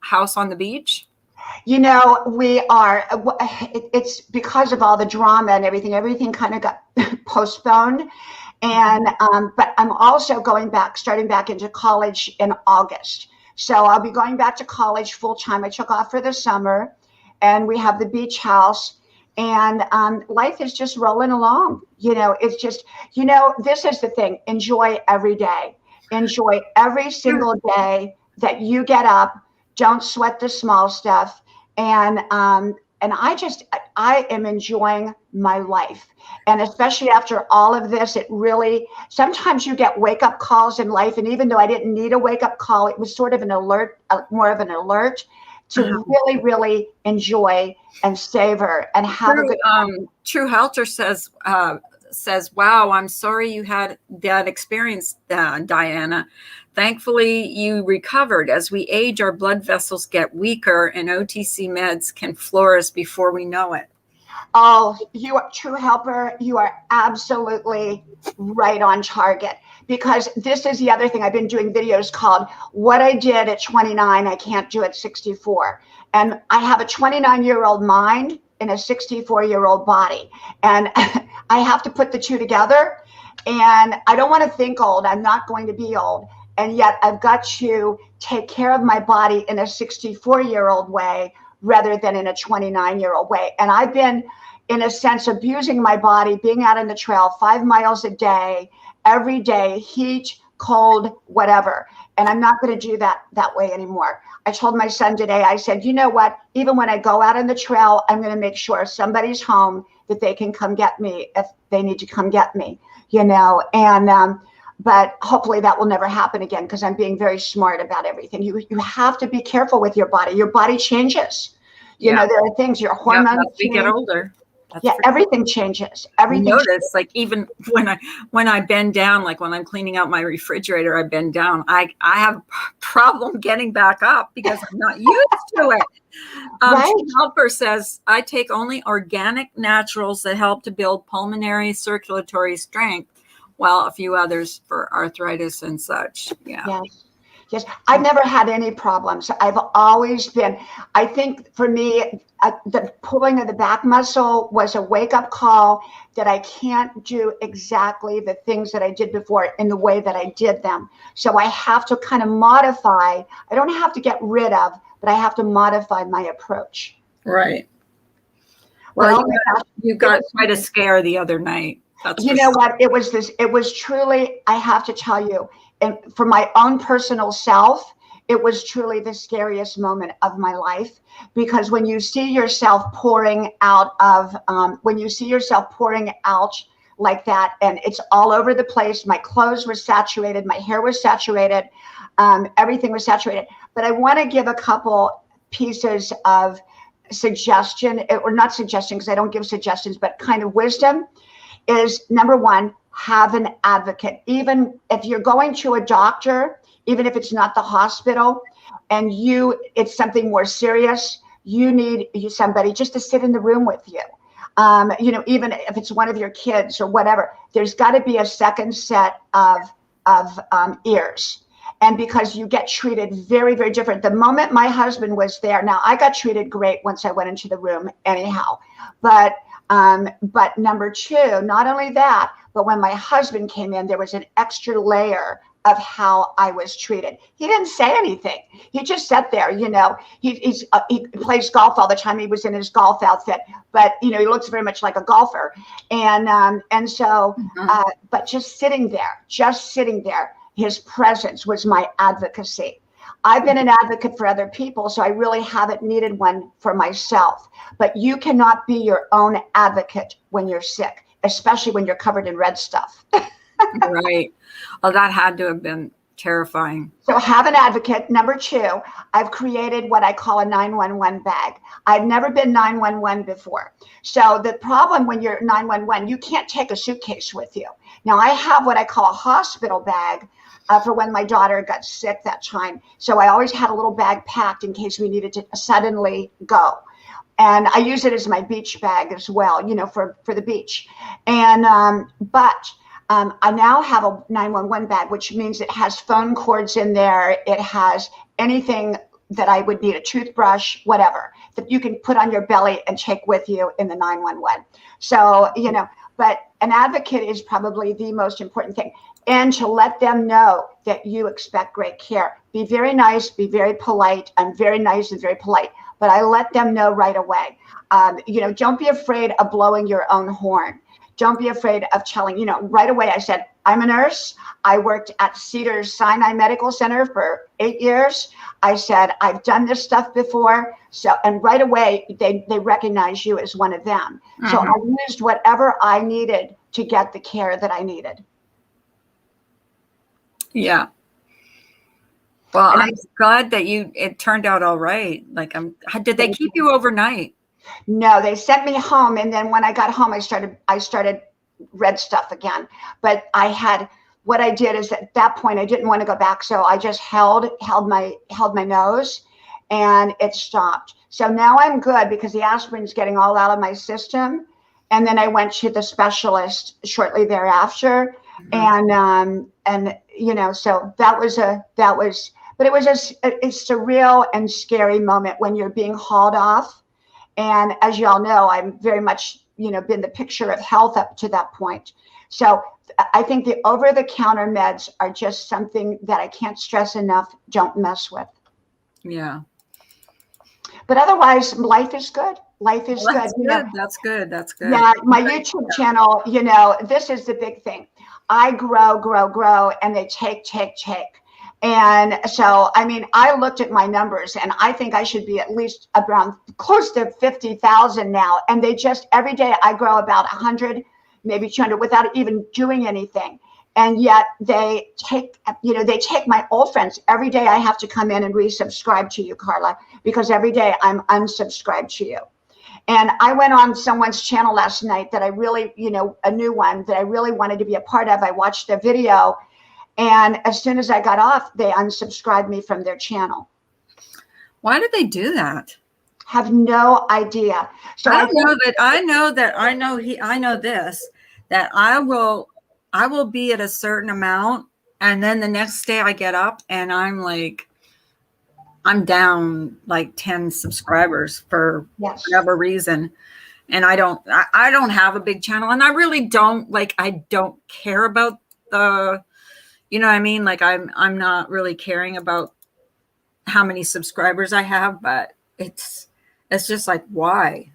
house on the beach? You know, we are, it's because of all the drama and everything kind of got postponed. And, but I'm also starting back into college in August. So I'll be going back to college full time. I took off for the summer, and we have the beach house, and life is just rolling along. You know, it's just, you know, this is the thing. Enjoy every day. Enjoy every single day that you get up. Don't sweat the small stuff. And I am enjoying my life. And especially after all of this, it really, sometimes you get wake up calls in life. And even though I didn't need a wake up call, it was sort of an alert, more of an alert to really, really enjoy and savor and have a good time. True Helter says, wow, I'm sorry you had that experience, Diana. Thankfully, you recovered. As we age, our blood vessels get weaker, and OTC meds can floor us before we know it. Oh, you are True Helper. You are absolutely right on target, because this is the other thing. I've been doing videos called What I Did at 29, I Can't Do at 64. And I have a 29-year-old mind in a 64-year-old body. And I have to put the two together. And I don't want to think old. I'm not going to be old. And yet I've got to take care of my body in a 64-year-old way rather than in a 29-year-old way. And I've been, in a sense, abusing my body, being out on the trail 5 miles a day, every day, heat, cold, whatever. And I'm not going to do that way anymore. I told my son today, I said, you know what, even when I go out on the trail, I'm going to make sure somebody's home that they can come get me if they need to come get me, you know. And but hopefully that will never happen again, because I'm being very smart about everything. You have to be careful with your body. Your body changes. You know, there are things, your hormones as we get older. Everything changes. Everything notice, like even when I bend down, like when I'm cleaning out my refrigerator, I bend down. I have a problem getting back up because I'm not used to it. Right. Helper says, I take only organic naturals that help to build pulmonary circulatory strength, while a few others for arthritis and such. Yeah. Yes. I've never had any problems. I've always been, I think for me, the pulling of the back muscle was a wake-up call that I can't do exactly the things that I did before in the way that I did them. So I have to kind of modify. I don't have to get rid of, but I have to modify my approach. Right. Well, you got quite a scare the other night. You know what? It was truly, I have to tell you, and for my own personal self, it was truly the scariest moment of my life, because when you see yourself pouring out like that, and it's all over the place, my clothes were saturated, my hair was saturated, everything was saturated. But I want to give a couple pieces of suggestion, or not suggestion, because I don't give suggestions, but kind of wisdom. Is number one, have an advocate. Even if you're going to a doctor, even if it's not the hospital, and it's something more serious, you need somebody just to sit in the room with you. You know, even if it's one of your kids or whatever, there's got to be a second set of ears. And because you get treated very, very different. The moment my husband was there, now I got treated great once I went into the room anyhow, but number two, not only that, but when my husband came in, there was an extra layer of how I was treated. He didn't say anything. He just sat there, you know. He plays golf all the time. He was in his golf outfit, but you know, he looks very much like a golfer. And so, but just sitting there, his presence was my advocacy. I've been an advocate for other people, so I really haven't needed one for myself. But you cannot be your own advocate when you're sick, especially when you're covered in red stuff. Right. Oh, that had to have been terrifying. So have an advocate. Number two, I've created what I call a 911 bag. I've never been 911 before. So the problem when you're 911, you can't take a suitcase with you. Now I have what I call a hospital bag for when my daughter got sick that time. So I always had a little bag packed in case we needed to suddenly go. And I use it as my beach bag as well, for the beach. And I now have a 911 bag, which means it has phone cords in there. It has anything that I would need, a toothbrush, whatever, that you can put on your belly and take with you in the 911. So, but an advocate is probably the most important thing. And to let them know that you expect great care. Be very nice, be very polite. I'm very nice and very polite, but I let them know right away. Don't be afraid of blowing your own horn. Don't be afraid of telling, right away I said, I'm a nurse. I worked at Cedars-Sinai Medical Center for 8 years. I said, I've done this stuff before. And right away, they recognize you as one of them. Mm-hmm. So I used whatever I needed to get the care that I needed. Yeah. Well, I'm glad that it turned out all right. Did they keep you overnight? No, they sent me home, and then when I got home, I started red stuff again. But what I did is at that point I didn't want to go back, so I just held my nose, and it stopped. So now I'm good because the aspirin's getting all out of my system, and then I went to the specialist shortly thereafter, mm-hmm. and so but it was a surreal and scary moment when you're being hauled off. And as you all know, I'm very much, been the picture of health up to that point. So I think the over-the-counter meds are just something that I can't stress enough. Don't mess with. Yeah. But otherwise, life is good. Life is good. That's good. That's good. Yeah, my YouTube channel, this is the big thing. I grow, and they take. And so, I looked at my numbers, and I think I should be at least around close to 50,000 now. And they just, every day I grow about 100, maybe 200 without even doing anything. And yet they take my old friends. Every day I have to come in and resubscribe to you, Carla, because every day I'm unsubscribed to you. And I went on someone's channel last night that I really, a new one that I really wanted to be a part of. I watched their video. And as soon as I got off, they unsubscribed me from their channel. Why did they do that? Have no idea. So I know this, that I will be at a certain amount, and then the next day I get up and I'm down like 10 subscribers for whatever reason. And I don't have a big channel, and I really don't I don't care about the, you know what I mean? I'm not really caring about how many subscribers I have, but it's just why?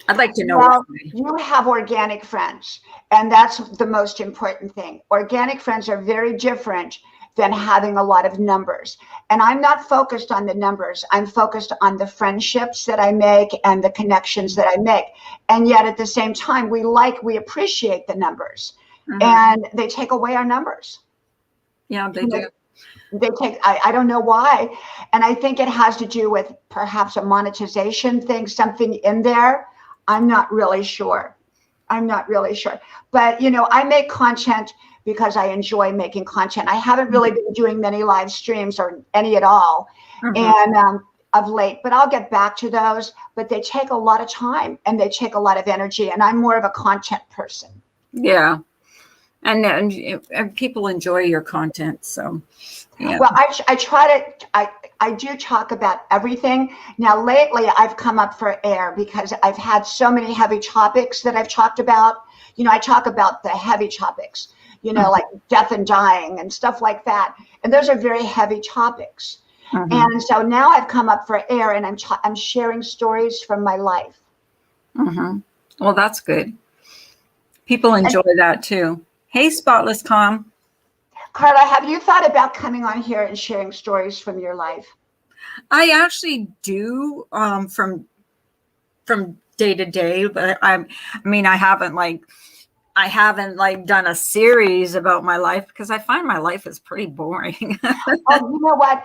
I'd like to know. Well, you have organic friends, and that's the most important thing. Organic friends are very different than having a lot of numbers. And I'm not focused on the numbers. I'm focused on the friendships that I make and the connections that I make. And yet at the same time, we appreciate the numbers. Mm-hmm. And they take away our numbers. Yeah, they do. They take, I don't know why. And I think it has to do with perhaps a monetization thing, something in there. I'm not really sure. But, I make content because I enjoy making content. I haven't really been doing many live streams or any at all. Mm-hmm. And of late, but I'll get back to those. But they take a lot of time and they take a lot of energy. And I'm more of a content person. Yeah. And people enjoy your content. So, yeah. Well, I do talk about everything. Now, lately, I've come up for air because I've had so many heavy topics that I've talked about. I talk about the heavy topics, like death and dying and stuff like that. And those are very heavy topics. Mm-hmm. And so now I've come up for air, and I'm sharing stories from my life. Mm-hmm. Well, that's good. People enjoy that too. Hey, Spotless Calm. Carla, have you thought about coming on here and sharing stories from your life? I actually do from day to day, but I mean, I haven't like done a series about my life because I find my life is pretty boring. Oh, you know what?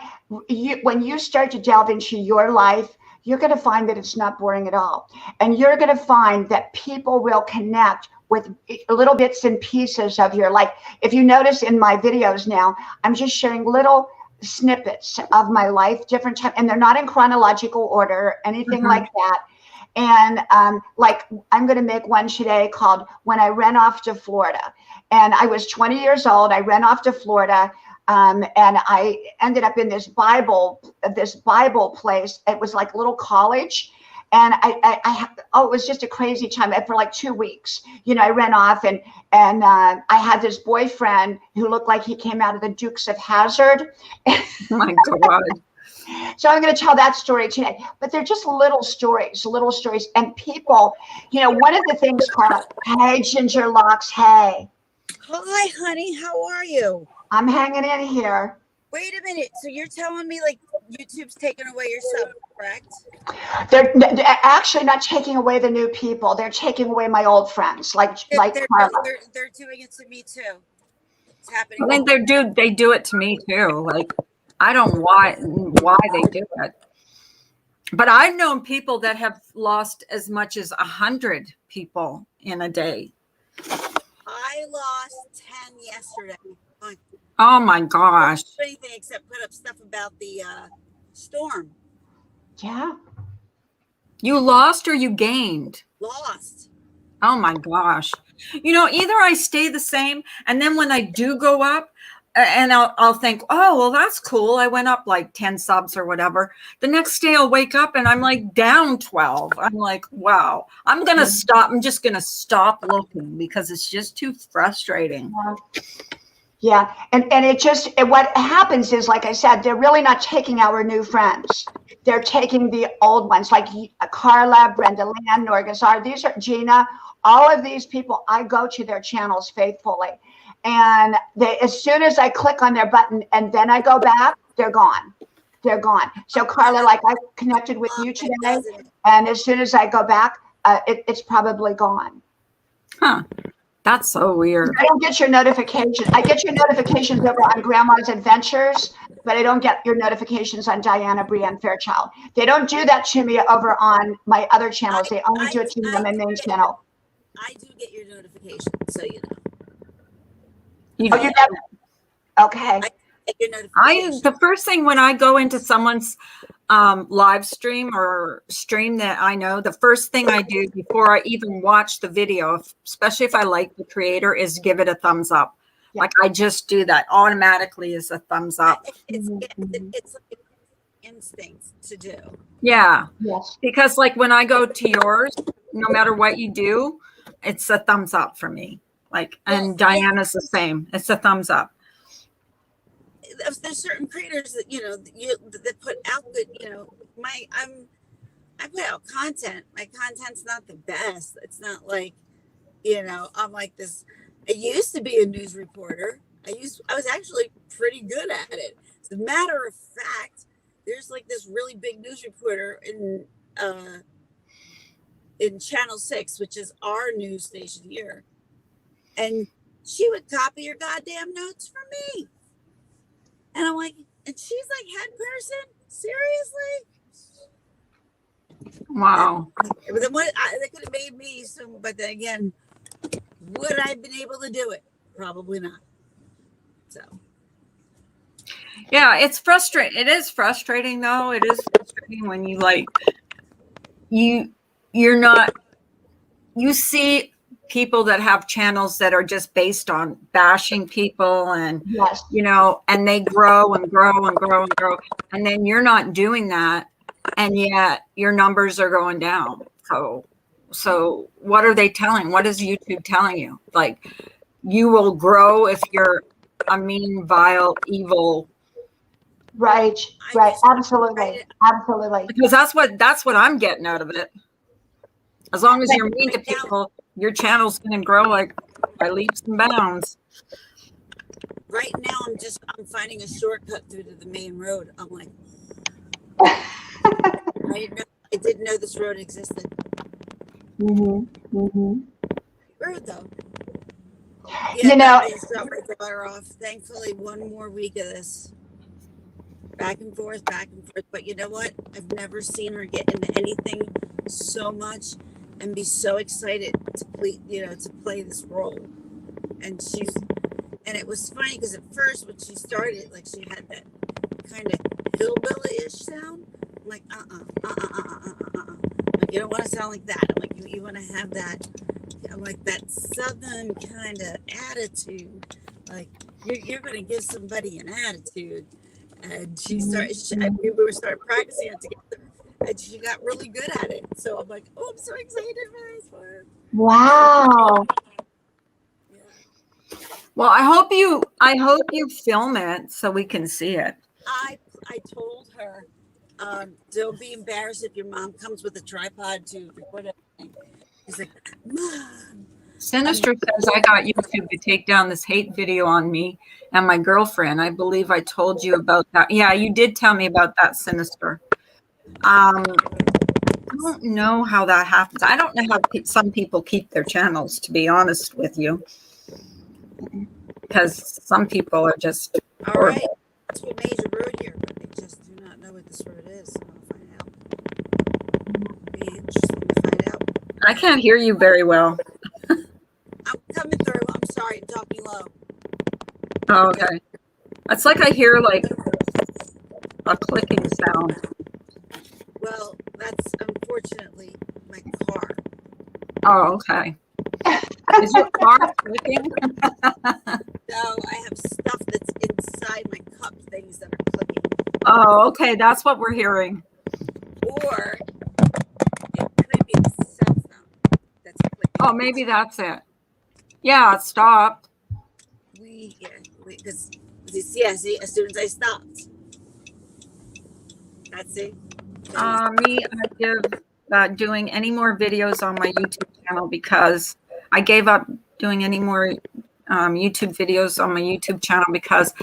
When you start to delve into your life, you're going to find that it's not boring at all. And you're going to find that people will connect with little bits and pieces of your life. If you notice in my videos now, I'm just sharing little snippets of my life, different time, and they're not in chronological order, anything like that. And like I'm going to make one today called When I Ran Off to Florida. And I was 20 years old. I ran off to Florida. And I ended up in this Bible place. It was like a little college. And it was just a crazy time for like 2 weeks. You know, I ran off and I had this boyfriend who looked like he came out of the Dukes of Hazzard. Oh my God. So I'm going to tell that story today, but they're just little stories, and people, you know, one of the things, Carla, hey, Ginger Locks, hey. Hi, honey. How are you? I'm hanging in here. Wait a minute. So you're telling me like YouTube's taking away your sub, correct? They're actually not taking away the new people. They're taking away my old friends, like Carla. They're doing it to me too. It's happening. I think they do it to me too. Like, I don't know why they do it. But I've known people that have lost as much as 100 people in a day. I lost 10 yesterday. Oh my gosh. I didn't do anything except put up stuff about the storm. Yeah. You lost or you gained? Lost. Oh my gosh. You know, either I stay the same, and then when I do go up, and I'll think, oh, well, that's cool. I went up like 10 subs or whatever. The next day I'll wake up and I'm like down 12. I'm like, wow, I'm going to stop. I'm just going to stop looking because it's just too frustrating. Yeah. And what happens is, like I said, they're really not taking our new friends. They're taking the old ones, like Carla, Brenda Land, Norgazar. These are Gina. All of these people, I go to their channels faithfully. And as soon as I click on their button and then I go back, they're gone. They're gone. So Carla, like I connected with you today, and as soon as I go back, it's probably gone. Huh. That's so weird. I don't get your notifications. I get your notifications over on Grandma's Adventures, but I don't get your notifications on Diana Brienne Fairchild. They don't do that to me over on my other channels. They only do it to me on my main channel. I do get your notifications, so you know. You get okay. The first thing when I go into someone's live stream or stream that I know, the first thing I do before I even watch the video, especially if I like the creator, is give it a thumbs up. Yeah. Like I just do that automatically as a thumbs up. It's like instincts to do. Yeah. Yes. Because like when I go to yours, no matter what you do, it's a thumbs up for me. Like, and Diana's the same. It's a thumbs up. There's certain creators that that put out good. I put out content. My content's not the best. It's not like, I'm like this. I used to be a news reporter. I was actually pretty good at it. As a matter of fact, there's like this really big news reporter in Channel 6, which is our news station here. And she would copy your goddamn notes from me. And I'm like, and she's like, head person? Seriously? Wow. But then they could have made me some, but then again, would I have been able to do it? Probably not. So. Yeah, it's frustrating. It is frustrating though. It is frustrating when you see people that have channels that are just based on bashing people and, yes. And they grow and grow and grow and grow. And then you're not doing that. And yet your numbers are going down. So what are they telling? What is YouTube telling you? Like you will grow if you're a mean, vile, evil. Right. Absolutely. Because that's what I'm getting out of it. As long as you're mean to people, your channel's going to grow like by leaps and bounds. right now I'm finding a shortcut through to the main road. I'm like, I didn't know this road existed. Road though. Yeah, You know, I just dropped my daughter off. Thankfully, one more week of this. Back and forth, back and forth. But you know what? I've never seen her get into anything so much and be so excited to play, to play this role. And it was funny because at first when she started, like she had that kind of hillbilly-ish sound. I'm like, Like, you don't want to sound like that. I'm like, you want to have that, like that southern kind of attitude. Like you're going to give somebody an attitude. And we started practicing it together, and she got really good at it. So I'm like, oh, I'm so excited for this one. wow. Yeah. Well, I hope you film it so we can see it. I told her, don't be embarrassed if your mom comes with a tripod to record everything. She's like, Mom. Sinister says I got YouTube to take down this hate video on me and my girlfriend. I believe I told you about that. Yeah, you did tell me about that, Sinister. I don't know how that happens. I don't know how some people keep their channels, to be honest with you, because some people are just all right. That's what major road here, but they just do not know what this road is. So I'll find out. Be interesting to find out. I can't hear you very well. I'm coming through. I'm sorry, I'm talking low. Oh, okay. It's like I hear like a clicking sound. Well, that's unfortunately my car. Oh, okay. Is your car clicking? No, I have stuff that's inside my cup things that are clicking. Oh, okay. That's what we're hearing. Or it could be the cell phone that's clicking. Oh, maybe that's it. Yeah, it stopped. Because see, as soon as I stopped, that's it. Me, I give doing any more videos on my YouTube channel because I gave up doing any more YouTube videos on my YouTube channel because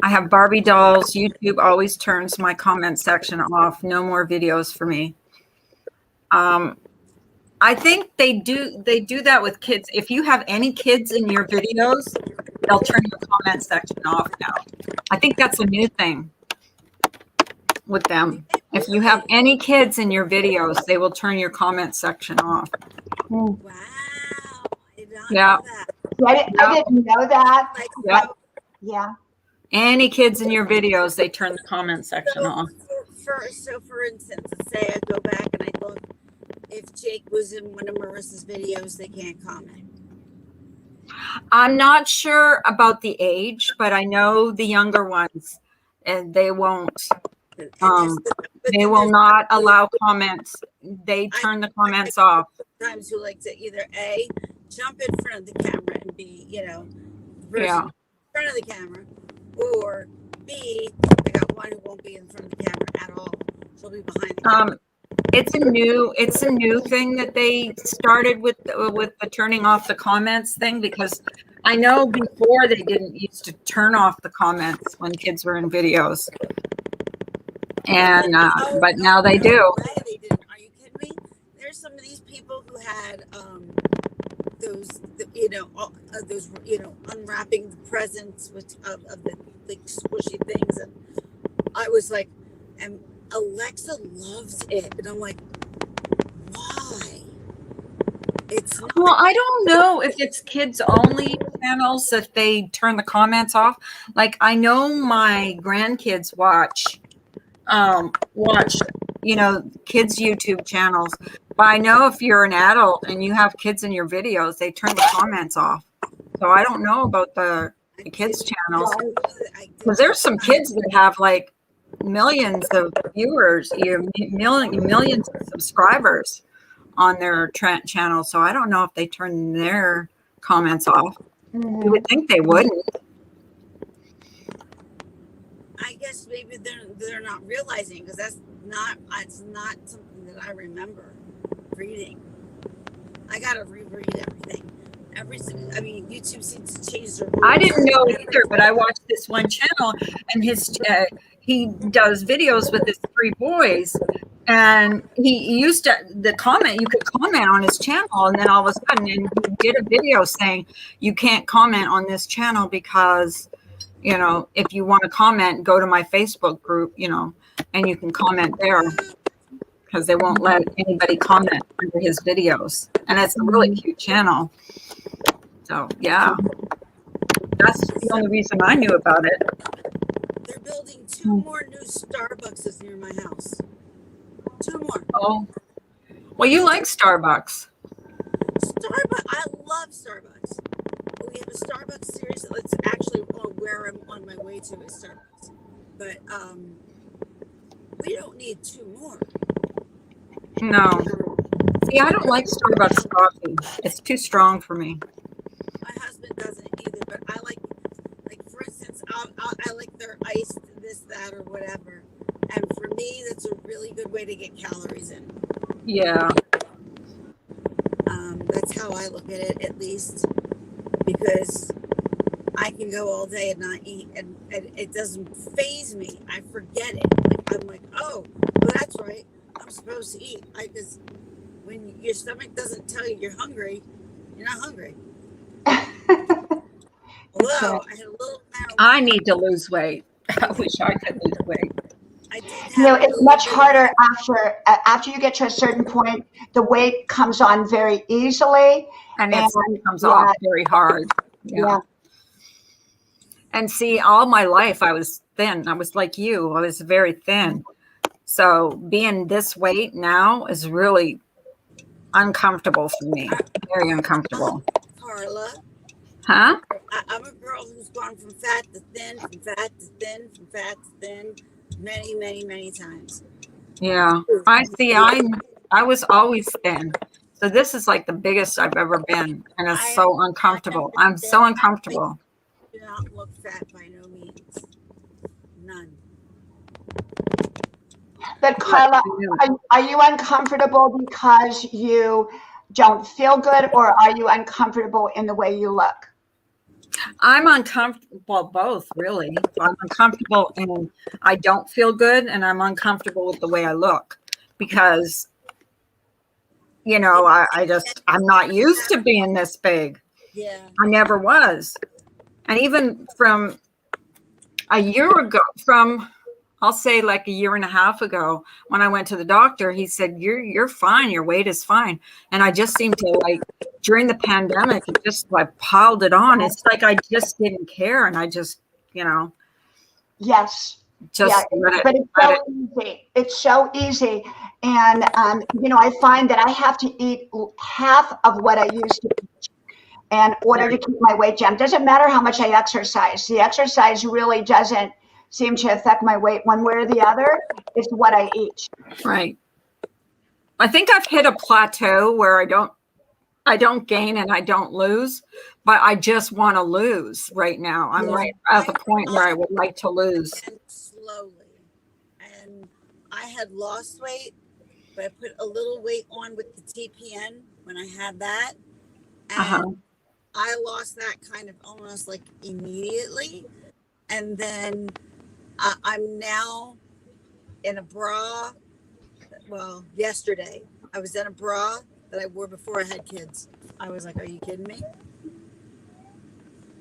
I have Barbie dolls. YouTube always turns my comment section off. No more videos for me. I think they do that with kids. If you have any kids in your videos, they'll turn your comment section off now. I think that's a new thing with them. If you have any kids in your videos, they will turn your comment section off. Wow. I did not Yeah. know that. I didn't know that. Like, Yeah. Yeah. Any kids in your videos, they turn the comment section off. So for instance, let's say I go back and I look, if Jake was in one of Marissa's videos, they can't comment. I'm not sure about the age, but I know the younger ones, and they won't. They will not allow comments. They turn the comments off. Sometimes who like to either A, jump in front of the camera and be, the person Yeah. in front of the camera, or B, I got one who won't be in front of the camera at all. She'll be behind the camera. It's a new thing that they started with the turning off the comments thing, because I know before they didn't used to turn off the comments when kids were in videos. And but now they do. They didn't. Are you kidding me? There's some of these people who had those unwrapping the presents of the squishy things, and I was like, and Alexa loves it, and I'm like, why? It's not. Well, I don't know if it's kids only channels if they turn the comments off. Like I know my grandkids watch kids YouTube channels, but I know if you're an adult and you have kids in your videos, they turn the comments off. So I don't know about the kids channels, because there's some kids that have like millions of viewers, millions of subscribers on their channel. So I don't know if they turn their comments off. Mm-hmm. You would think they wouldn't. I guess maybe they're not realizing, because it's not something that I remember reading. I gotta reread everything. I mean, YouTube seems to change their rules. I didn't know either, but I watched this one channel, and he does videos with his 3 boys, and he used to you could comment on his channel, and then all of a sudden, and he did a video saying you can't comment on this channel because, you know, if you want to comment, go to my Facebook group, you know, and you can comment there, because they won't let anybody comment under his videos, and it's a really cute channel. So yeah, that's the only reason I knew about it. They're building 2 more new Starbucks near my house. 2 more. Oh, well, you like Starbucks. I love Starbucks. We have a Starbucks series that's actually where I'm on my way to is Starbucks. But we don't need 2 more. No. See, I don't like Starbucks coffee. It's too strong for me. My husband doesn't either, but I like for instance, I like their iced this, that, or whatever. And for me, that's a really good way to get calories in. Yeah. That's how I look at it, at least, because I can go all day and not eat, and it doesn't faze me. I forget it. I'm like, oh, well, that's right. I'm supposed to eat. Because when your stomach doesn't tell you you're hungry, you're not hungry. Although I had a little marijuana. I need to lose weight. I wish I could lose weight. You know, it's much harder after you get to a certain point. The weight comes on very easily, and it comes off very hard. Yeah. And see, all my life I was thin. I was like you. I was very thin. So being this weight now is really uncomfortable for me. Very uncomfortable. Carla. Huh? I'm a girl who's gone from fat to thin, from fat to thin, from fat to thin, many, many, many times. Yeah, I see. I was always thin, so this is like the biggest I've ever been, and it's so uncomfortable. I'm so uncomfortable. I do not look fat by no means. None. But Carla, are you uncomfortable because you don't feel good, or are you uncomfortable in the way you look? I'm uncomfortable, well, both really. I'm uncomfortable and I don't feel good, and I'm uncomfortable with the way I look because, you know, I'm not used to being this big. Yeah. I never was. And even from a year ago, I'll say like a year and a half ago, when I went to the doctor, he said, you're fine. Your weight is fine. And I just seemed to, like, during the pandemic, it just like piled it on. It's like I just didn't care. And I just, you know. Yes. Just but it's so easy. It's so easy. And, you know, I find that I have to eat half of what I used to eat in order to keep my weight down. Doesn't matter how much I exercise. The exercise really doesn't seem to affect my weight one way or the other. It's what I eat. Right. I think I've hit a plateau where I don't gain and I don't lose, but I just want to lose right now. I'm right at the point where I would like to lose. And slowly. And I had lost weight, but I put a little weight on with the TPN when I had that. And I lost that kind of almost like immediately. And then I'm now in a bra. Well, yesterday I was in a bra that I wore before I had kids. I was like, are you kidding me?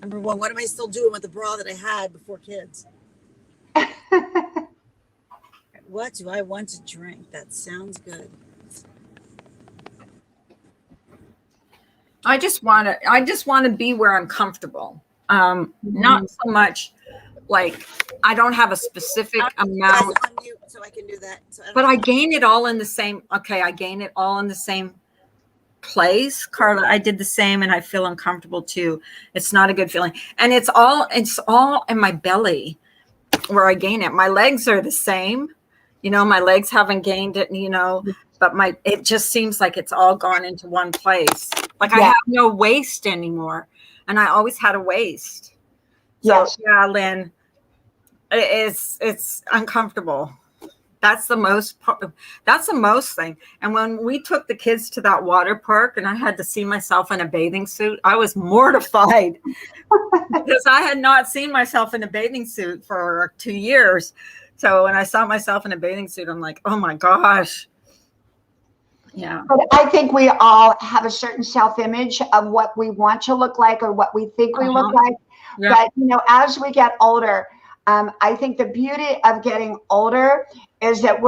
Number one, what am I still doing with the bra that I had before kids? What do I want to drink? That sounds good. I just want to be where I'm comfortable. Not so much like I don't have a specific amount. So I can do that. But I gain it all in the same. Okay, I gain it all in the same place. Carla, I did the same, and I feel uncomfortable too. It's not a good feeling, and it's all in my belly where I gain it. My legs are the same. You know, my legs haven't gained it. You know, but it just seems like it's all gone into one place. Like I have no waist anymore, and I always had a waist. So yeah, Lynn, it's uncomfortable. That's the most thing. And when we took the kids to that water park and I had to see myself in a bathing suit, I was mortified because I had not seen myself in a bathing suit for 2 years. So when I saw myself in a bathing suit, I'm like, oh my gosh. Yeah. But I think we all have a certain self-image of what we want to look like or what we think we look like. Yeah. But, you know, as we get older, I think the beauty of getting older is that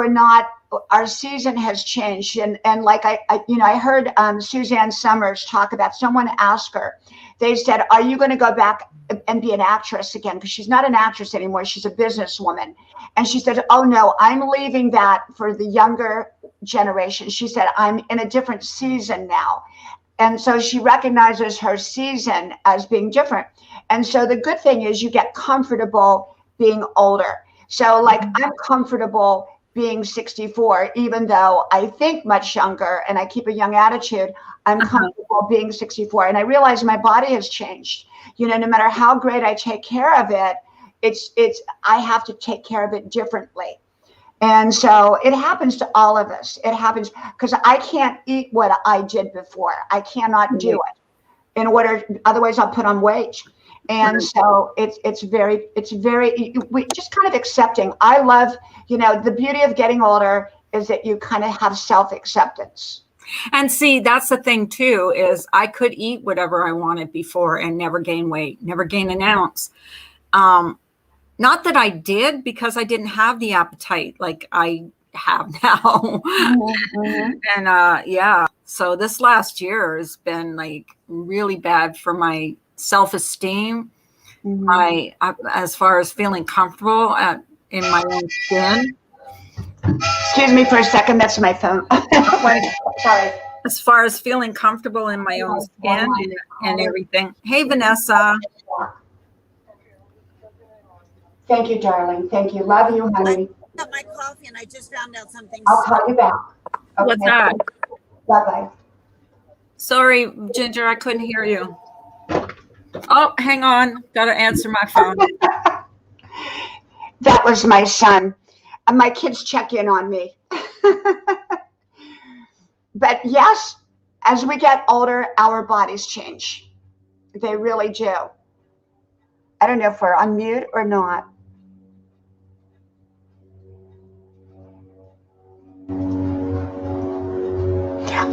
our season has changed. And like I heard Suzanne Summers talk about, someone asked her, they said, are you going to go back and be an actress again? Because she's not an actress anymore. She's a businesswoman. And she said, oh no, I'm leaving that for the younger generation. She said, I'm in a different season now. And so she recognizes her season as being different. And so the good thing is you get comfortable being older. So like I'm comfortable being 64, even though I think much younger and I keep a young attitude, I'm comfortable being 64. And I realize my body has changed. You know, no matter how great I take care of it, I have to take care of it differently. And so it happens to all of us. It happens because I can't eat what I did before. I cannot do it otherwise I'll put on weight. And so it's very, we just kind of accepting. I love, you know, the beauty of getting older is that you kind of have self-acceptance. And see, that's the thing too, is I could eat whatever I wanted before and never gain weight, never gain an ounce. Not that I did, because I didn't have the appetite like I have now. And yeah, so this last year has been like really bad for my self-esteem. As far as feeling comfortable in my own skin. Excuse me for a second, that's my phone. Sorry. As far as feeling comfortable in my own skin and everything. Hey, Vanessa. Thank you, darling. Thank you. Love you, honey. I got my coffee and I just found out something. I'll call you back. Okay. What's that? Bye-bye. Sorry, Ginger, I couldn't hear you. Oh, hang on. Got to answer my phone. That was my son. And my kids check in on me. But yes, as we get older, our bodies change. They really do. I don't know if we're on mute or not.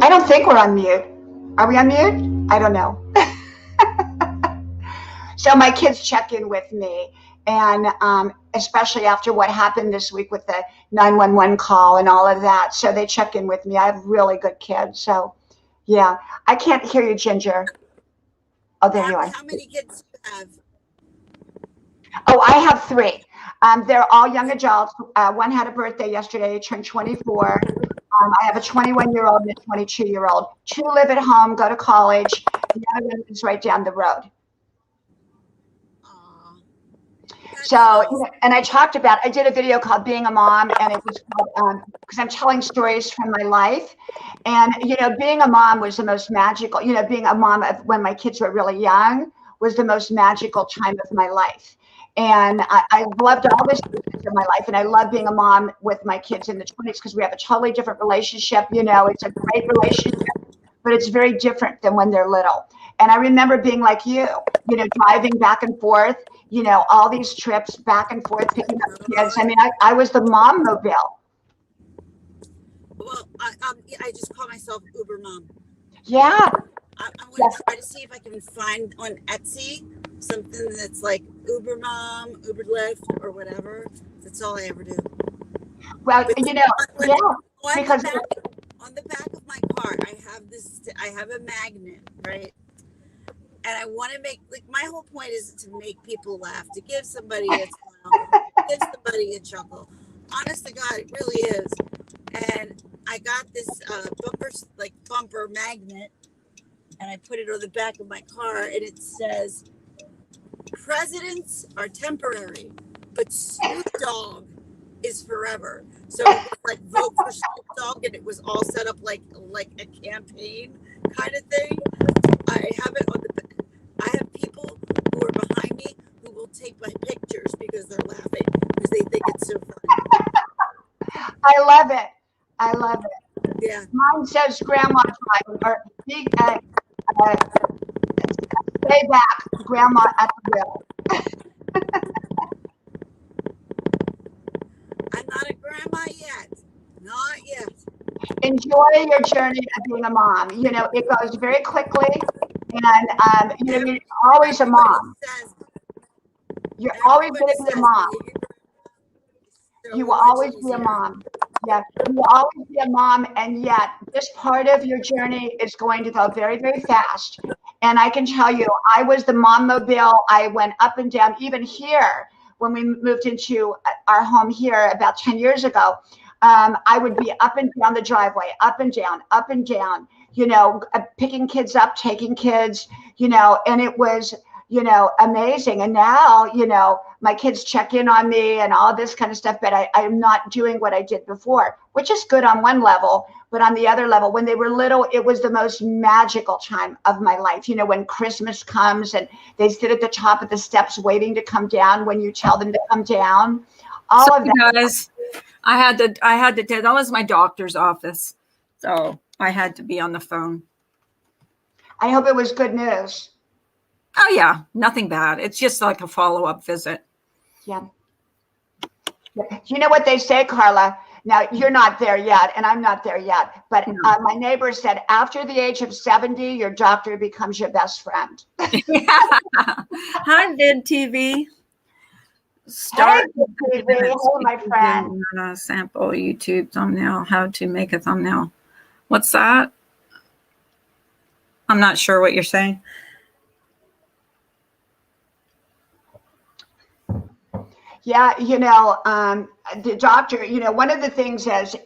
I don't think we're on mute. Are we on mute? I don't know. So my kids check in with me, and especially after what happened this week with the 911 call and all of that. So they check in with me. I have really good kids. So yeah, I can't hear you, Ginger. Oh, there you are. How many kids do you have? Oh, I have 3. They're all young adults. One had a birthday yesterday, turned 24. I have a 21-year-old and a 22-year-old. 2 live at home, go to college. The other one is right down the road. So, and I did a video called Being a Mom, and it was called, because I'm telling stories from my life. And, you know, being a mom was the most magical, you know, being a mom when my kids were really young was the most magical time of my life. And I loved all this in my life. And I love being a mom with my kids in the 20s because we have a totally different relationship. You know, it's a great relationship, but it's very different than when they're little. And I remember being like you know, driving back and forth, you know, all these trips back and forth, picking up kids. I mean, I was the mom mobile. Well, I just call myself Uber Mom. Yeah. I'm going to try to see if I can find on Etsy something that's like Uber Mom, Uber Lyft, or whatever. That's all I ever do. Well, you know, yeah. Because on the back of my car, I have a magnet, right? And I want to make, like, my whole point is to make people laugh, to give somebody a smile, give somebody a chuckle. Honest to God, it really is. And I got this bumper magnet, and I put it on the back of my car, and it says, "Presidents are temporary, but Snoop Dogg is forever." So it was like vote for Snoop Dogg, and it was all set up like a campaign kind of thing. I have it on the. I have people who are behind me who will take my pictures because they're laughing because they think it's so funny. Yeah. Mine says grandma time or stay back, grandma at the wheel. I'm not a grandma yet. Not yet. Enjoy your journey of being a mom. You know, it goes very quickly, and you know, you're always a mom. Says, You're always going to be a mom. So You will always be a mom. Yeah, you will always be a mom, and yet this part of your journey is going to go very, very fast. And I can tell you, I was the mom mobile. I went up and down, even here when we moved into our home here about 10 years ago. I would be up and down the driveway, up and down, you know, picking kids up, taking kids, you know, and it was, you know, amazing. And now, you know, my kids check in on me and all this kind of stuff, but I'm not doing what I did before, which is good on one level. But on the other level, when they were little, it was the most magical time of my life. You know, when Christmas comes and they sit at the top of the steps waiting to come down when you tell them to come down, all of that. Guys, I had to that was my doctor's office. So I had to be on the phone. I hope it was good news. Oh yeah, nothing bad. It's just like a follow-up visit. Yeah. You know what they say, Carla? Now, you're not there yet, and I'm not there yet. But my neighbor said after the age of 70, your doctor becomes your best friend. Hi, Vid TV. Start Hey, my friend. Sample YouTube thumbnail. How to make a thumbnail. What's that? I'm not sure what you're saying. Yeah, you know, the doctor, you know, one of the things as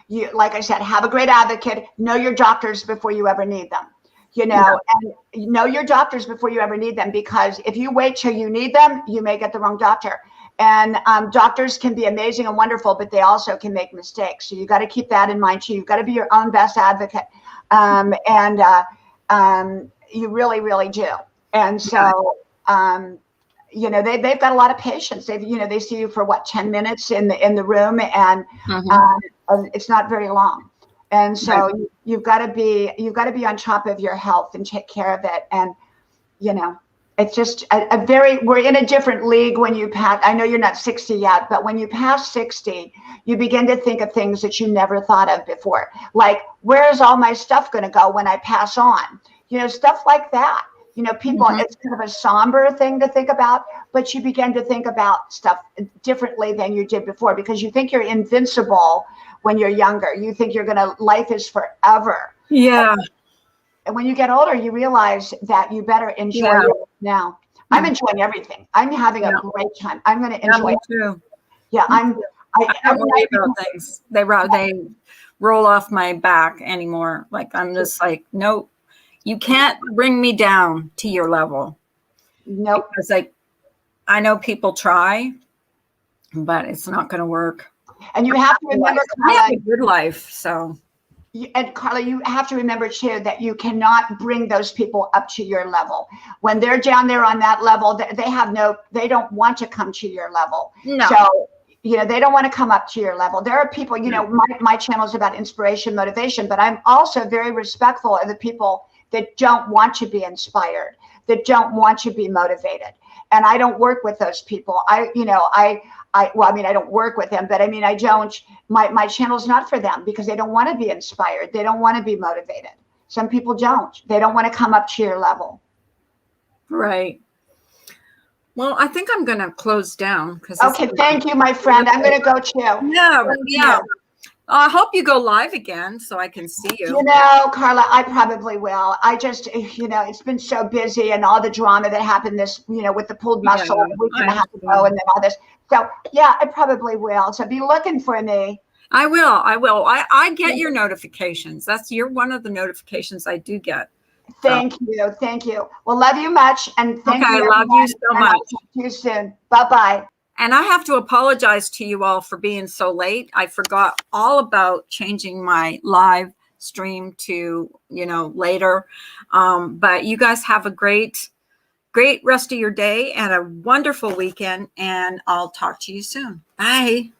you, like I said, have a great advocate, know your doctors before you ever need them, you know, and know your doctors before you ever need them, because if you wait till you need them, you may get the wrong doctor. And doctors can be amazing and wonderful, but they also can make mistakes. So you got to keep that in mind too. You've got to be your own best advocate. You really, really do. And so, you know, they've got a lot of patience. You know, they see you for what, 10 minutes in the room, and it's not very long. And so you've got to be on top of your health and take care of it. And, you know, it's just we're in a different league when you pass. I know you're not 60 yet, but when you pass 60, you begin to think of things that you never thought of before. Like, where's all my stuff going to go when I pass on? You know, stuff like that. You know, people, it's kind of a somber thing to think about, but you begin to think about stuff differently than you did before, because you think you're invincible when you're younger. You think life is forever. Yeah. And when you get older, you realize that you better enjoy it now. I'm enjoying everything. I'm having a great time. I'm going to enjoy it too. Yeah, I don't worry about things. They roll off my back anymore. Like, I'm just like, nope. You can't bring me down to your level. Nope. Because I know people try, but it's not going to work. And you have to remember, I have a good life, so. And Carla, you have to remember too that you cannot bring those people up to your level. When they're down there on that level, they don't want to come to your level. No. So, you know, they don't want to come up to your level. There are people, you know, my channel is about inspiration, motivation, but I'm also very respectful of the people that don't want to be inspired, that don't want to be motivated. And I don't work with those people. I don't work with them, but I mean, my channel's not for them, because they don't want to be inspired. They don't want to be motivated. Some people don't. They don't want to come up to your level. Right. Well, I think I'm going to close down. Okay, thank you, my friend. I'm going to go too. Yeah. I hope you go live again so I can see you. You know, Carla, I probably will. I just, you know, it's been so busy, and all the drama that happened with the pulled muscle a week and a half ago, and then all this. So, yeah, I probably will. So be looking for me. I will. I get your notifications. You're one of the notifications I do get. Thank you. Well, love you much. And thank you. I love you so much. I'll talk to you soon. Bye-bye. And I have to apologize to you all for being so late. I forgot all about changing my live stream to, later. But you guys have a great rest of your day and a wonderful weekend. And I'll talk to you soon. Bye.